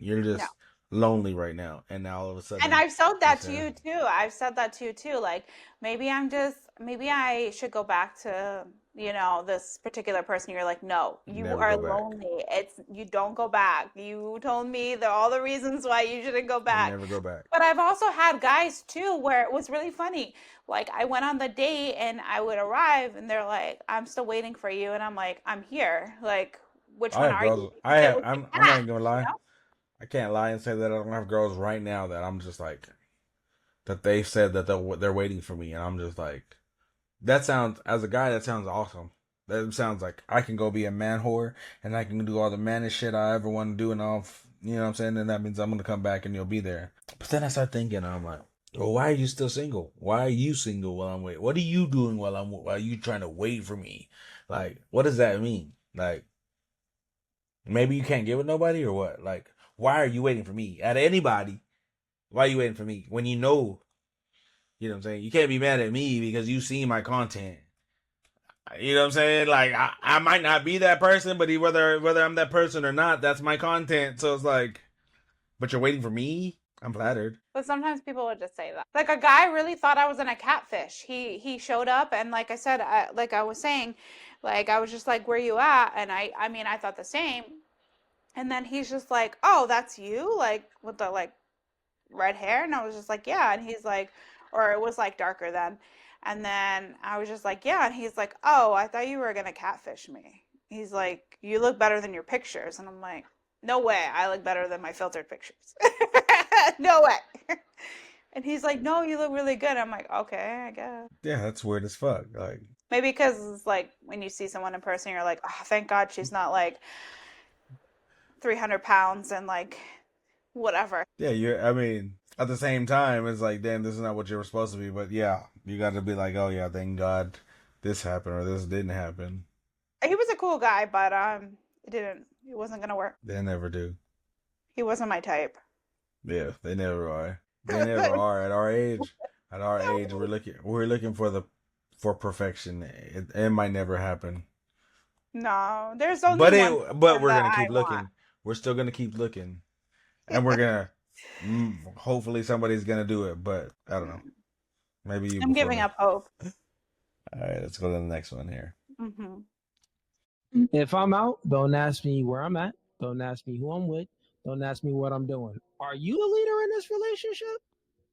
You're No. just lonely right now, and now all of a And sudden I've said you're that to you sad. too. I've said that to you too. Like maybe I should go back to, this particular person. You're like, no, you Never are go back. lonely. You don't go back. You told me all the reasons why you shouldn't go back. Never go back. But I've also had guys too where it was really funny. Like I went on the date and I would arrive and they're like, I'm still waiting for you. And I'm like, I'm here. Like, which I one have are you? girls. I Get have. with your I'm not cat, even gonna you lie. know? I can't lie and say that I don't have girls right now that I'm just like, that they said that they're waiting for me, and I'm just like, that sounds, as a guy, that sounds awesome. That sounds like I can go be a man whore, and I can do all the mannish shit I ever want to do, and all, you know what I'm saying? And that means I'm gonna come back and you'll be there. But then I start thinking, I'm like, well, why are you still single? Why are you single while I'm waiting? What are you doing while you trying to wait for me? Like, what does that mean? Like, maybe you can't get with nobody, or what? Like, why are you waiting for me? At anybody? Why are you waiting for me when you know what I'm saying? You can't be mad at me because you see my content. You know what I'm saying? Like, I might not be that person, but whether I'm that person or not, that's my content. So it's like, But you're waiting for me? I'm flattered. But sometimes people would just say that. Like a guy really thought I was in a catfish. He showed up and like I said, like I was saying, like I was just like, "Where you at?" And I mean, I thought the same. And then he's just like, "Oh, that's you?" Like with the like red hair, and I was just like, "Yeah." And he's like, or it was like darker then. And then I was just like, "Yeah." And he's like, "Oh, I thought you were gonna catfish me." He's like, "You look better than your pictures." And I'm like, "No way. I look better than my filtered pictures." No way. And he's like, "No, you look really good." I'm like, "Okay, I guess." Yeah, that's weird as fuck. Like, Maybe because it's like when you see someone in person, you're like, "Oh, thank God she's not like 300 pounds and like whatever." yeah, I mean, at the same time, it's like, damn, this is not what you were supposed to be. But yeah, you got to be like, oh yeah, thank God this happened or this didn't happen. He was a cool guy, but it wasn't gonna work. They never do. He wasn't my type. Yeah, they never are. They never are. At our age, we're looking for perfection. It might never happen. No, there's only But one but we're that gonna keep I looking. want. We're still gonna keep looking, and we're gonna. Hopefully, somebody's gonna do it. But I don't know. Maybe you. I'm before giving me. up hope. All right, let's go to the next one here. Hmm. If I'm out, don't ask me where I'm at. Don't ask me who I'm with. Don't ask me what I'm doing. Are you the leader in this relationship?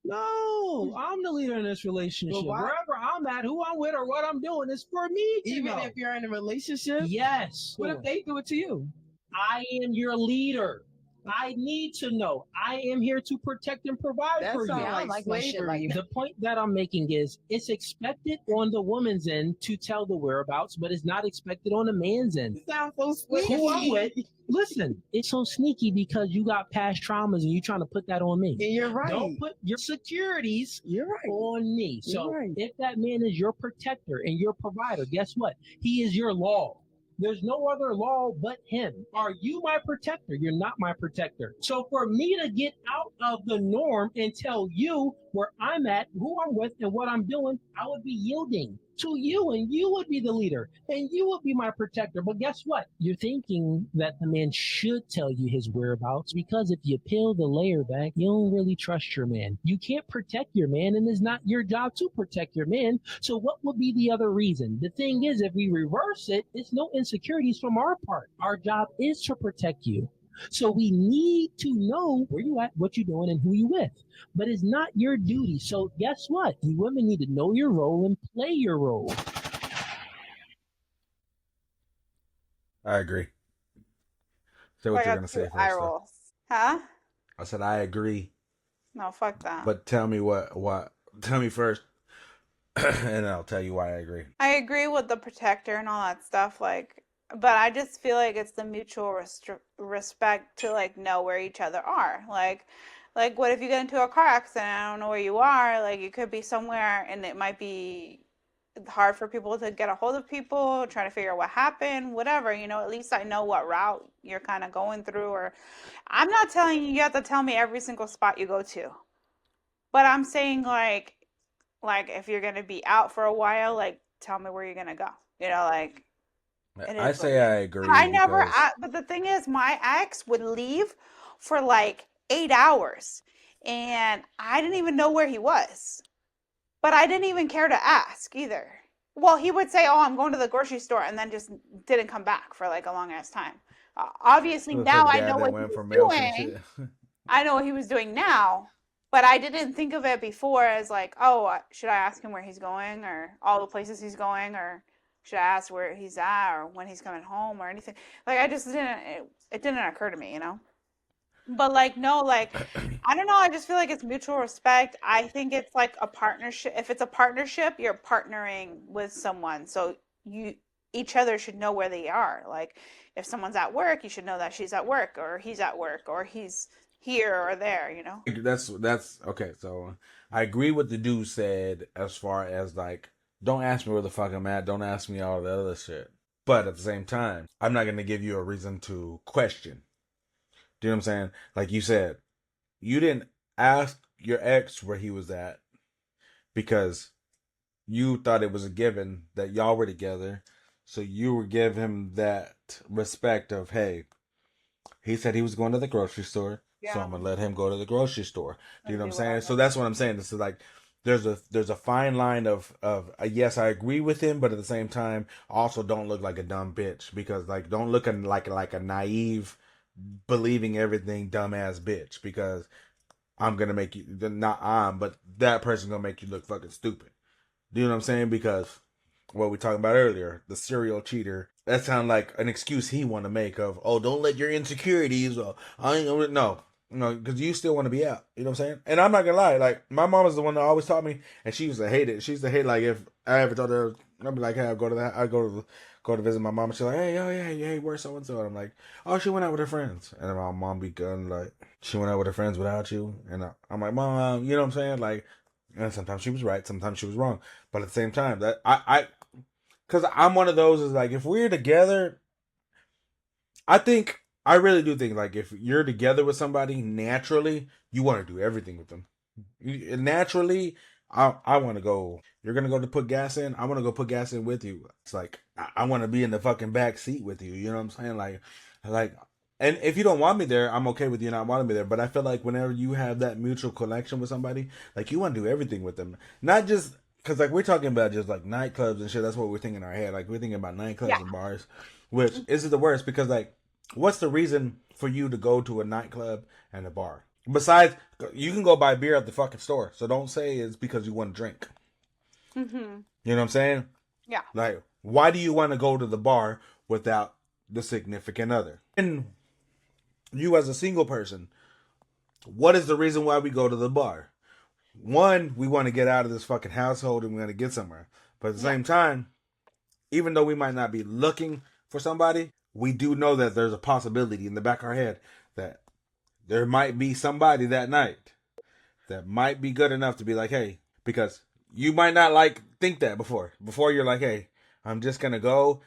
No, I'm the leader in this relationship. Wherever I'm at, who I'm with, or what I'm doing is for me to Even know. if you're in a relationship? Yes. What if they do it to you? I am your leader. I need to know. I am here to protect and provide That for you. sounds Yeah, I don't like like no shit slavery. like The point that I'm making is it's expected on the woman's end to tell the whereabouts, but it's not expected on the man's end. It sounds so sweet. Who I'm with, listen, it's so sneaky because you got past traumas and you're trying to put that on me. And you're right. Don't put your securities You're right. on me. So You're right. if that man is your protector and your provider, guess what? He is your law. There's no other law but him. Are you my protector? You're not my protector. So for me to get out of the norm and tell you where I'm at, who I'm with, and what I'm doing, I would be yielding to you, and you would be the leader, and you would be my protector. But guess what? You're thinking that the man should tell you his whereabouts because if you peel the layer back, you don't really trust your man. You can't protect your man, and it's not your job to protect your man. So what would be the other reason? The thing is, if we reverse it, it's no insecurities from our part. Our job is to protect you. So we need to know where you at, what you're doing, and who you with. But it's not your duty. So guess what? You women need to know your role and play your role. I agree. Say what I you're got gonna two say eye first. Though. rolls. Huh? I said I agree, No, fuck that. but tell me what. Tell me first, and I'll tell you why I agree. I agree with the protector and all that stuff, like, but I just feel like it's the mutual respect to like know where each other are. Like what if you get into a car accident? I don't know where you are. Like you could be somewhere, and it might be hard for people to get a hold of people, trying to figure out what happened, whatever. At least I know what route you're kind of going through. Or I'm not telling you have to tell me every single spot you go to, but I'm saying like if you're gonna be out for a while, like tell me where you're gonna go. Like it I is say I agree. I never. because- But the thing is, my ex would leave for like 8 hours, and I didn't even know where he was. But I didn't even care to ask either. Well, he would say, "Oh, I'm going to the grocery store," and then just didn't come back for like a long ass time. Obviously, With now the I dad know that what he went was for mail some doing. shit. I know what he was doing now, but I didn't think of it before as like, oh, should I ask him where he's going or all the places he's going, or should I ask where he's at or when he's coming home or anything? Like I just didn't. It didn't occur to me. But like no, like I don't know. I just feel like it's mutual respect. I think it's like a partnership. If it's a partnership, you're partnering with someone, so you each other should know where they are. Like if someone's at work, you should know that she's at work or he's at work or he's here or there. That's okay. So I agree with the dude said as far as like, don't ask me where the fuck I'm at. Don't ask me all the other shit. But at the same time, I'm not gonna give you a reason to question. Do you know what I'm saying? Like you said, you didn't ask your ex where he was at because you thought it was a given that y'all were together. So you would give him that respect of, hey, he said he was going to the grocery store. So I'm gonna let him go to the grocery store. Do you know what I'm do saying? whatever. So that's what I'm saying. This is like there's a fine line of yes, I agree with him, but at the same time, also don't look like a dumb bitch, because like don't look like a naive, believing everything dumbass bitch, because I'm gonna make you but that person's gonna make you look fucking stupid. Do you know what I'm saying? Because what we talked about earlier, the serial cheater. That sounds like an excuse he want to make of, oh, don't let your insecurities. Or I ain't no, because you still want to be out. You know what I'm saying? And I'm not gonna lie, like my mom is the one that always taught me, and she used to hate it. She used to hate like if I ever told her, I'd be like, hey, I go to visit my mom, and she's like, hey, oh yeah, hey, where's so and so? And I'm like, oh, she went out with her friends, and then my mom be going like, she went out with her friends without you, and I'm like, mom, you know what I'm saying? Like, and sometimes she was right, sometimes she was wrong, but at the same time, that because I'm one of those is like, if we're together, I really do think like if you're together with somebody, naturally you want to do everything with them. Naturally, I want to go. You're gonna go to put gas in. I want to go put gas in with you. It's like I want to be in the fucking back seat with you. You know what I'm saying? Like, and if you don't want me there, I'm okay with you not wanting me there. But I feel like whenever you have that mutual connection with somebody, like you want to do everything with them, not just because like we're talking about just like nightclubs and shit. That's what we're thinking in our head. Like we're thinking about nightclubs and bars, which is the worst because like, what's the reason for you to go to a nightclub and a bar? Besides, you can go buy beer at the fucking store. So don't say it's because you want to drink. Mm-hmm. You know what I'm saying? Yeah. Like, why do you want to go to the bar without the significant other? And you as a single person, what is the reason why we go to the bar? One, we want to get out of this fucking household and we want to get somewhere. But at the same time, even though we might not be looking for somebody, we do know that there's a possibility in the back of our head that there might be somebody that night that might be good enough to be like, hey, because you might not think that before you're like, hey, I'm just going to go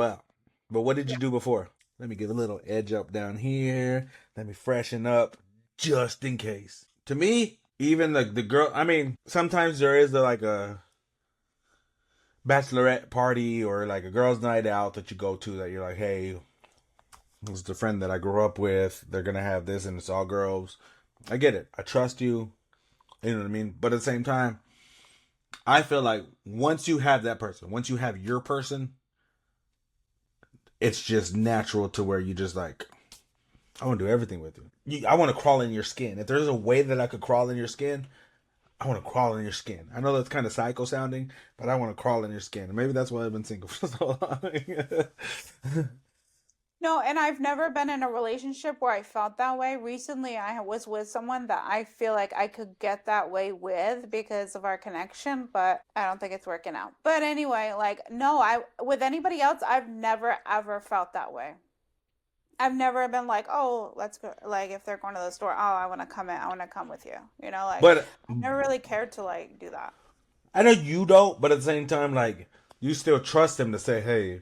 out. But what did you do before? Let me get a little edge up down here. Let me freshen up just in case. To me, even the girl, I mean, sometimes there is like a bachelorette party or like a girls' night out that you go to that you're like, hey, this is the friend that I grew up with. They're going to have this and it's all girls. I get it. I trust you. You know what I mean? But at the same time, I feel like once you have that person, once you have your person, it's just natural to where you just like, I want to do everything with you. I want to crawl in your skin. If there's a way that I could crawl in your skin, I want to crawl in your skin. I know that's kind of psycho sounding, but I want to crawl in your skin. And maybe that's why I've been single for so long. No, and I've never been in a relationship where I felt that way. Recently, I was with someone that I feel like I could get that way with because of our connection, but I don't think it's working out. But anyway, like, no, with anybody else, I've never ever felt that way. I've never been like, oh, let's go. Like, if they're going to the store, oh, I want to come in. I want to come with you. You know, like, But I've never really cared to like do that. I know you don't, but at the same time, like, you still trust them to say, hey,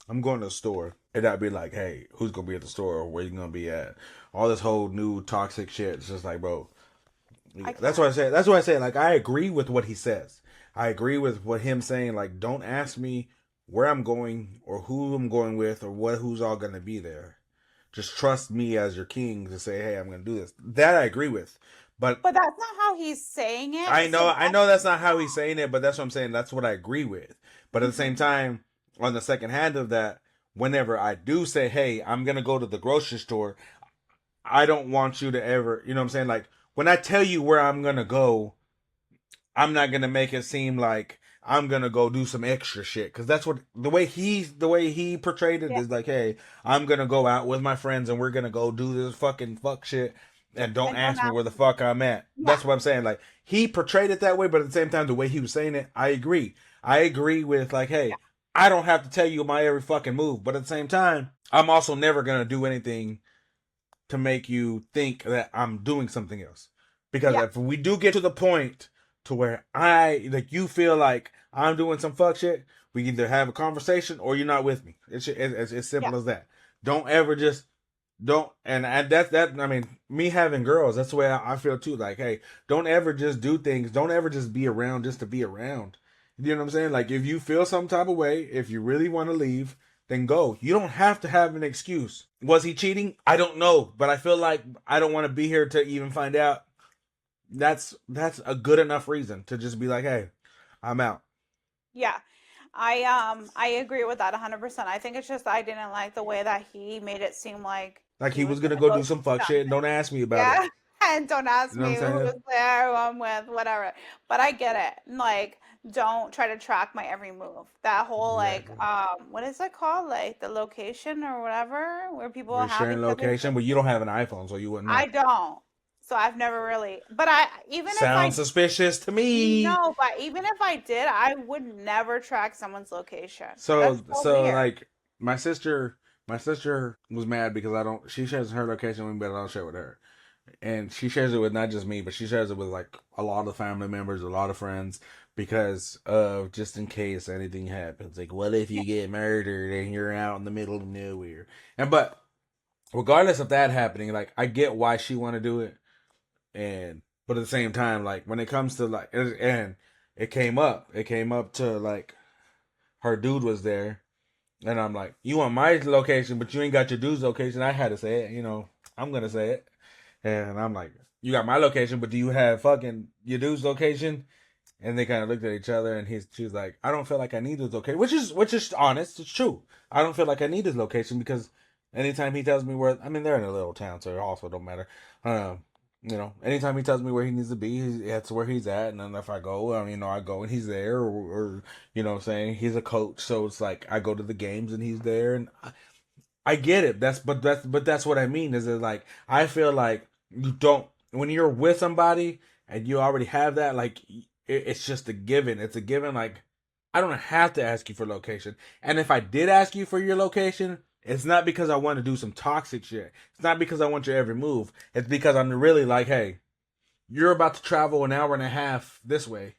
I'm going to the store. And I'd be like, hey, who's going to be at the store? Or where you going to be at? All this whole new toxic shit. It's just like, bro. That's what I say. That's what I say. Like, I agree with what he says. I agree with what him saying. Like, don't ask me where I'm going or who I'm going with or who's all going to be there. Just trust me as your king to say, hey, I'm going to do this. That I agree with. But that's not how he's saying it. I know that's not how he's saying it, but that's what I'm saying. That's what I agree with. But at the same time, on the second hand of that, whenever I do say, hey, I'm going to go to the grocery store, I don't want you to ever, you know what I'm saying? Like, when I tell you where I'm going to go, I'm not going to make it seem like I'm going to go do some extra shit. Because that's what, the way he portrayed it is like, hey, I'm going to go out with my friends and we're going to go do this fucking fuck shit. And don't ask me where the fuck I'm at. Yeah. That's what I'm saying. Like, he portrayed it that way, but at the same time, the way he was saying it, I agree. I agree with, like, hey, I don't have to tell you my every fucking move. But at the same time, I'm also never going to do anything to make you think that I'm doing something else. Because if we do get to the point to where you feel like I'm doing some fuck shit, we either have a conversation or you're not with me. It's as simple as that. Don't ever just... and that's that. I mean, me having girls, that's the way I feel too. Like, hey, don't ever just do things. Don't ever just be around just to be around. You know what I'm saying? Like, if you feel some type of way, if you really want to leave, then go. You don't have to have an excuse. Was he cheating? I don't know, but I feel like I don't want to be here to even find out. That's a good enough reason to just be like, hey, I'm out. Yeah. I agree with that 100%. I think it's just I didn't like the way that he made it seem like Like he he was was gonna gonna go go do do some fuck shit and something. don't ask me about it. Yeah. And don't ask You know me what I'm who was saying? there, who I'm with, whatever. But I get it. Like, don't try to track my every move. That whole like, Exactly. what is it called? Like the location or whatever, where people We're have sharing each other's. location, but you don't have an iPhone, so you wouldn't I know. don't. So I've never really, but I even if Sounds I suspicious to me. no, but even if I did, I would never track someone's location. That's So so so weird. like my sister was mad because I don't. She shares her location with me, but I don't share with her. And she shares it with not just me, but she shares it with like a lot of family members, a lot of friends, because of just in case anything happens. Like, what if you get murdered and you're out in the middle of nowhere? And but regardless of that happening, like I get why she want to do it, and but at the same time, like when it comes to like, and it came up to like her dude was there, and I'm like, you want my location, but you ain't got your dude's location. I had to say it, I'm gonna say it. And I'm like, you got my location, but do you have fucking your dude's location? And they kind of looked at each other, and she's like, I don't feel like I need his location, which is honest. It's true. I don't feel like I need his location because anytime he tells me where, I mean, they're in a little town, so it also don't matter. Anytime he tells me where he needs to be, that's where he's at. And then if I go, I go and he's there, or what I'm saying, he's a coach, so it's like I go to the games and he's there, and I get it. That's what I mean. Is it like I feel like you don't when you're with somebody and you already have that, like it's just a given. It's a given. Like I don't have to ask you for location. And if I did ask you for your location, it's not because I want to do some toxic shit. It's not because I want your every move. It's because I'm really like, hey, you're about to travel an hour and a half this way.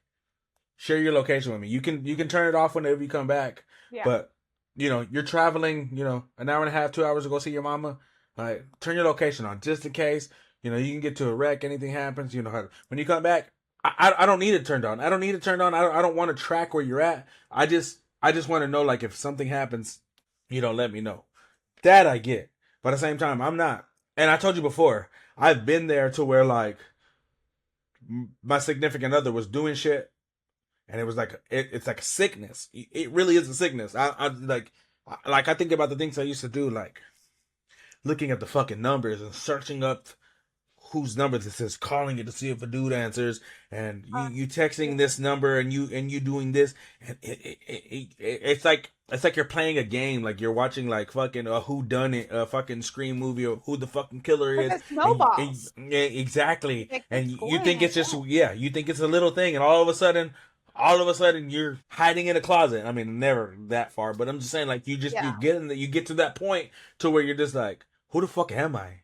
Share your location with me. You can turn it off whenever you come back, Yeah. but you're traveling, an hour and a half, 2 hours to go see your mama. Like, turn your location on just in case. You can get to a wreck, anything happens. When you come back, I don't need it turned on. I don't need it turned on. I don't want to track where you're at. I just want to know, like, if something happens, let me know. That I get, but at the same time, I'm not. And I told you before, I've been there to where like my significant other was doing shit, and it was like it's like a sickness. It really is a sickness. I think about the things I used to do, like looking at the fucking numbers and searching up whose number this is, calling it to see if a dude answers, and you texting this number, and you doing this, and it's like you're playing a game, like you're watching like fucking a who done it, a fucking Scream movie, or who the fucking killer Like is, a snowballs. yeah, exactly, It and keeps you going think it's like just that. you think it's a little thing, and all of a sudden you're hiding in a closet. I mean, never that far, but I'm just saying, like, Yeah. you get to that point to where you're just like, who the fuck am I?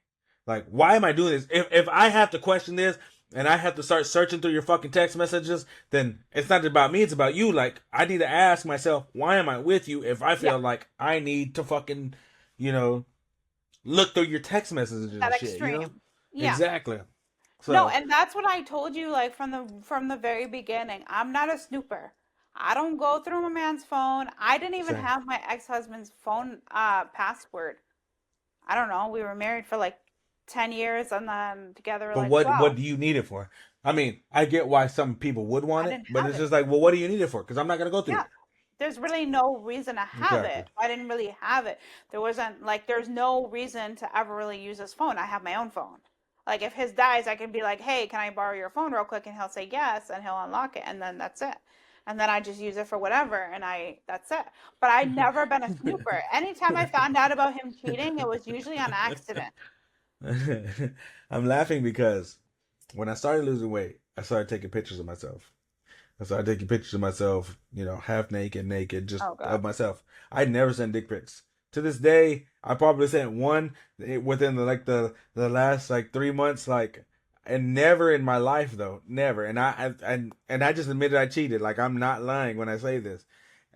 Like, why am I doing this? If I have to question this and I have to start searching through your fucking text messages, then it's not about me, it's about you. Like, I need to ask myself, why am I with you if I Yeah. feel like I need to fucking, you know, look through your text messages That and shit? extreme. Yeah. Exactly. No, So, and that's what I told you like from the very beginning. I'm not a snooper. I don't go through my man's phone. I didn't even same. have my ex-husband's phone password. I don't know. We were married for like 10 years and then together But like what 12. do you need it for? I mean, I get why some people would want I it, didn't but have it's it. just like, well, what do you need it for? Because I'm not gonna go through Yeah. it. There's really no reason to have Exactly. it. I didn't really have it. There wasn't like there's no reason to ever really use his phone. I have my own phone. Like if his dies, I can be like, "Hey, can I borrow your phone real quick?" And he'll say yes, and he'll unlock it, and then that's it. And then I just use it for whatever, and that's it. But I'd never been a snooper. Anytime I found out about him cheating, it was usually on accident. I'm laughing because when I started losing weight, I started taking pictures of myself. I started taking pictures of myself, half naked, naked, just Oh God. of myself. I never sent dick pics. To this day, I probably sent one within the last like 3 months, like, and never in my life though, never. And I just admitted I cheated. Like, I'm not lying when I say this,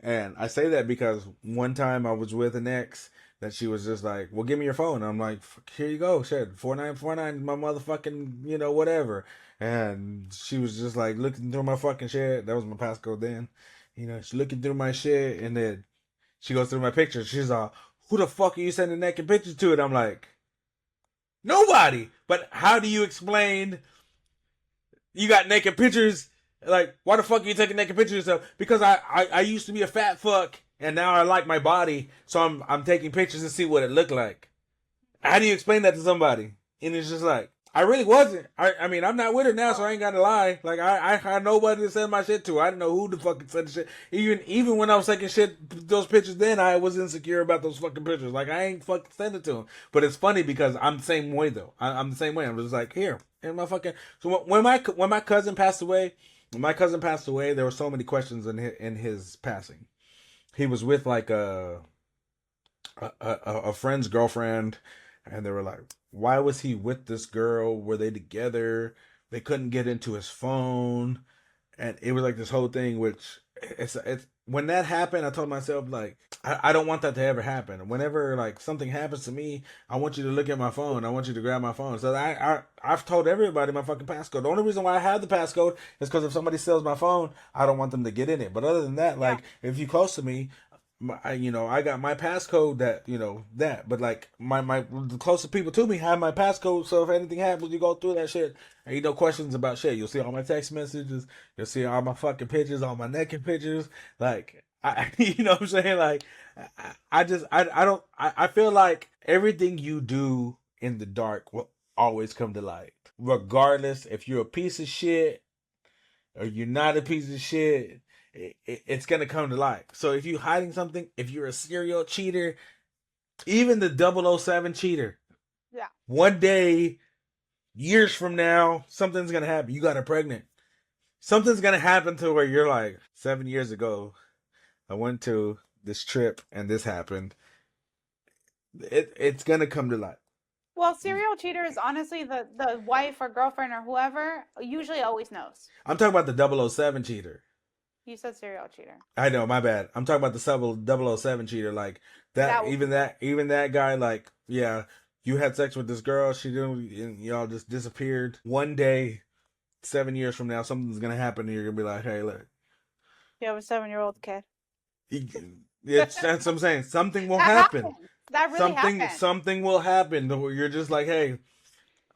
and I say that because one time I was with an ex that she was just like, "Well, give me your phone." I'm like, "Here you go, shit, 4949, my motherfucking, whatever." And she was just like looking through my fucking shit. That was my passcode then. She's looking through my shit, and then She goes through my pictures. She's who the fuck are you sending naked pictures to? And I'm like, nobody. But how do you explain you got naked pictures? Like, why the fuck are you taking naked pictures of yourself? Because I used to be a fat fuck, and now I like my body, so I'm taking pictures to see what it looked like. How do you explain that to somebody? And it's just like, I really wasn't. I mean, I'm not with her now, so I ain't got to lie. Like, I had nobody to send my shit to. I didn't know who to fucking send the shit. Even when I was taking shit, those pictures then, I was insecure about those fucking pictures. Like, I ain't fucking send it to them. But it's funny because I'm the same way, though. I'm the same way. I'm just like, here. And my fucking... So when my cousin passed away, there were so many questions in his passing. He was with, like, a friend's girlfriend, and they were like, why was he with this girl? Were they together? They couldn't get into his phone. And it was like this whole thing, which it's when that happened, I told myself, like, I don't want that to ever happen. Whenever, like, something happens to me, I want you to look at my phone. I want you to grab my phone. So I've told everybody my fucking passcode. The only reason why I have the passcode is because if somebody steals my phone, I don't want them to get in it. But other than that, like, if you're close to me, I got my passcode but like my the closest people to me have my passcode, so if anything happens, you go through that shit, ain't no questions about shit. You'll see all my text messages, you'll see all my fucking pictures, all my naked pictures, like, you know what I'm saying? Like, I feel like everything you do in the dark will always come to light, regardless if you're a piece of shit or you're not a piece of shit. It's gonna come to light. So if you're hiding something, if you're a serial cheater, even the 007 cheater, one day, years from now, something's gonna happen. You got her pregnant. Something's gonna happen to where you're like, 7 years ago, I went to this trip and this happened. It's gonna come to light. Well, serial cheaters, honestly, the wife or girlfriend or whoever usually always knows. I'm talking about the 007 cheater. You said serial cheater. I know, my bad. I'm talking about the 007 cheater, like that. Even that guy, like, yeah, you had sex with this girl, she didn't, and y'all just disappeared. One day, 7 years from now, something's gonna happen, and you're gonna be like, hey, look, You have a 7-year-old kid. That's what I'm saying. Something will happen. That really happened. Something will happen. Where you're just like, hey,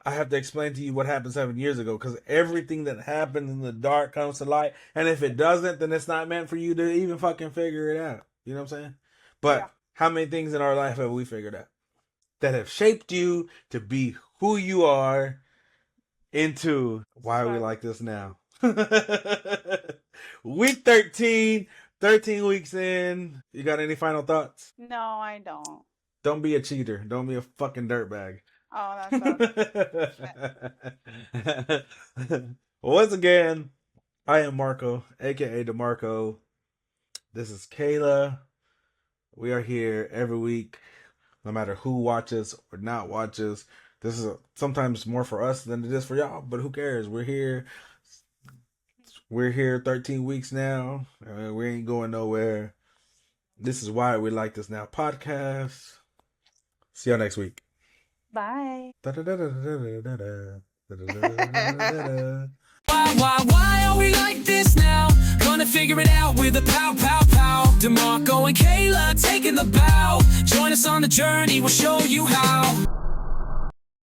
I have to explain to you what happened 7 years ago, because everything that happens in the dark comes to light. And if it doesn't, then it's not meant for you to even fucking figure it out. You know what I'm saying? But how many things in our life have we figured out that have shaped you to be who you are into why we like this now? Week 13 weeks in. You got any final thoughts? No, I don't. Don't be a cheater. Don't be a fucking dirtbag. Oh, that's Once again, I am Marco, aka DeMarco. This is Kayla. We are here every week, no matter who watches or not watches. This is sometimes more for us than it is for y'all, but who cares? We're here. We're here 13 weeks now. We ain't going nowhere. This is why we like this now podcast. See y'all next week. Bye. Why are we like this now? Gonna figure it out with a pow, pow, pow. DeMarco and Kayla taking the bow. Join us on the journey, we'll show you how.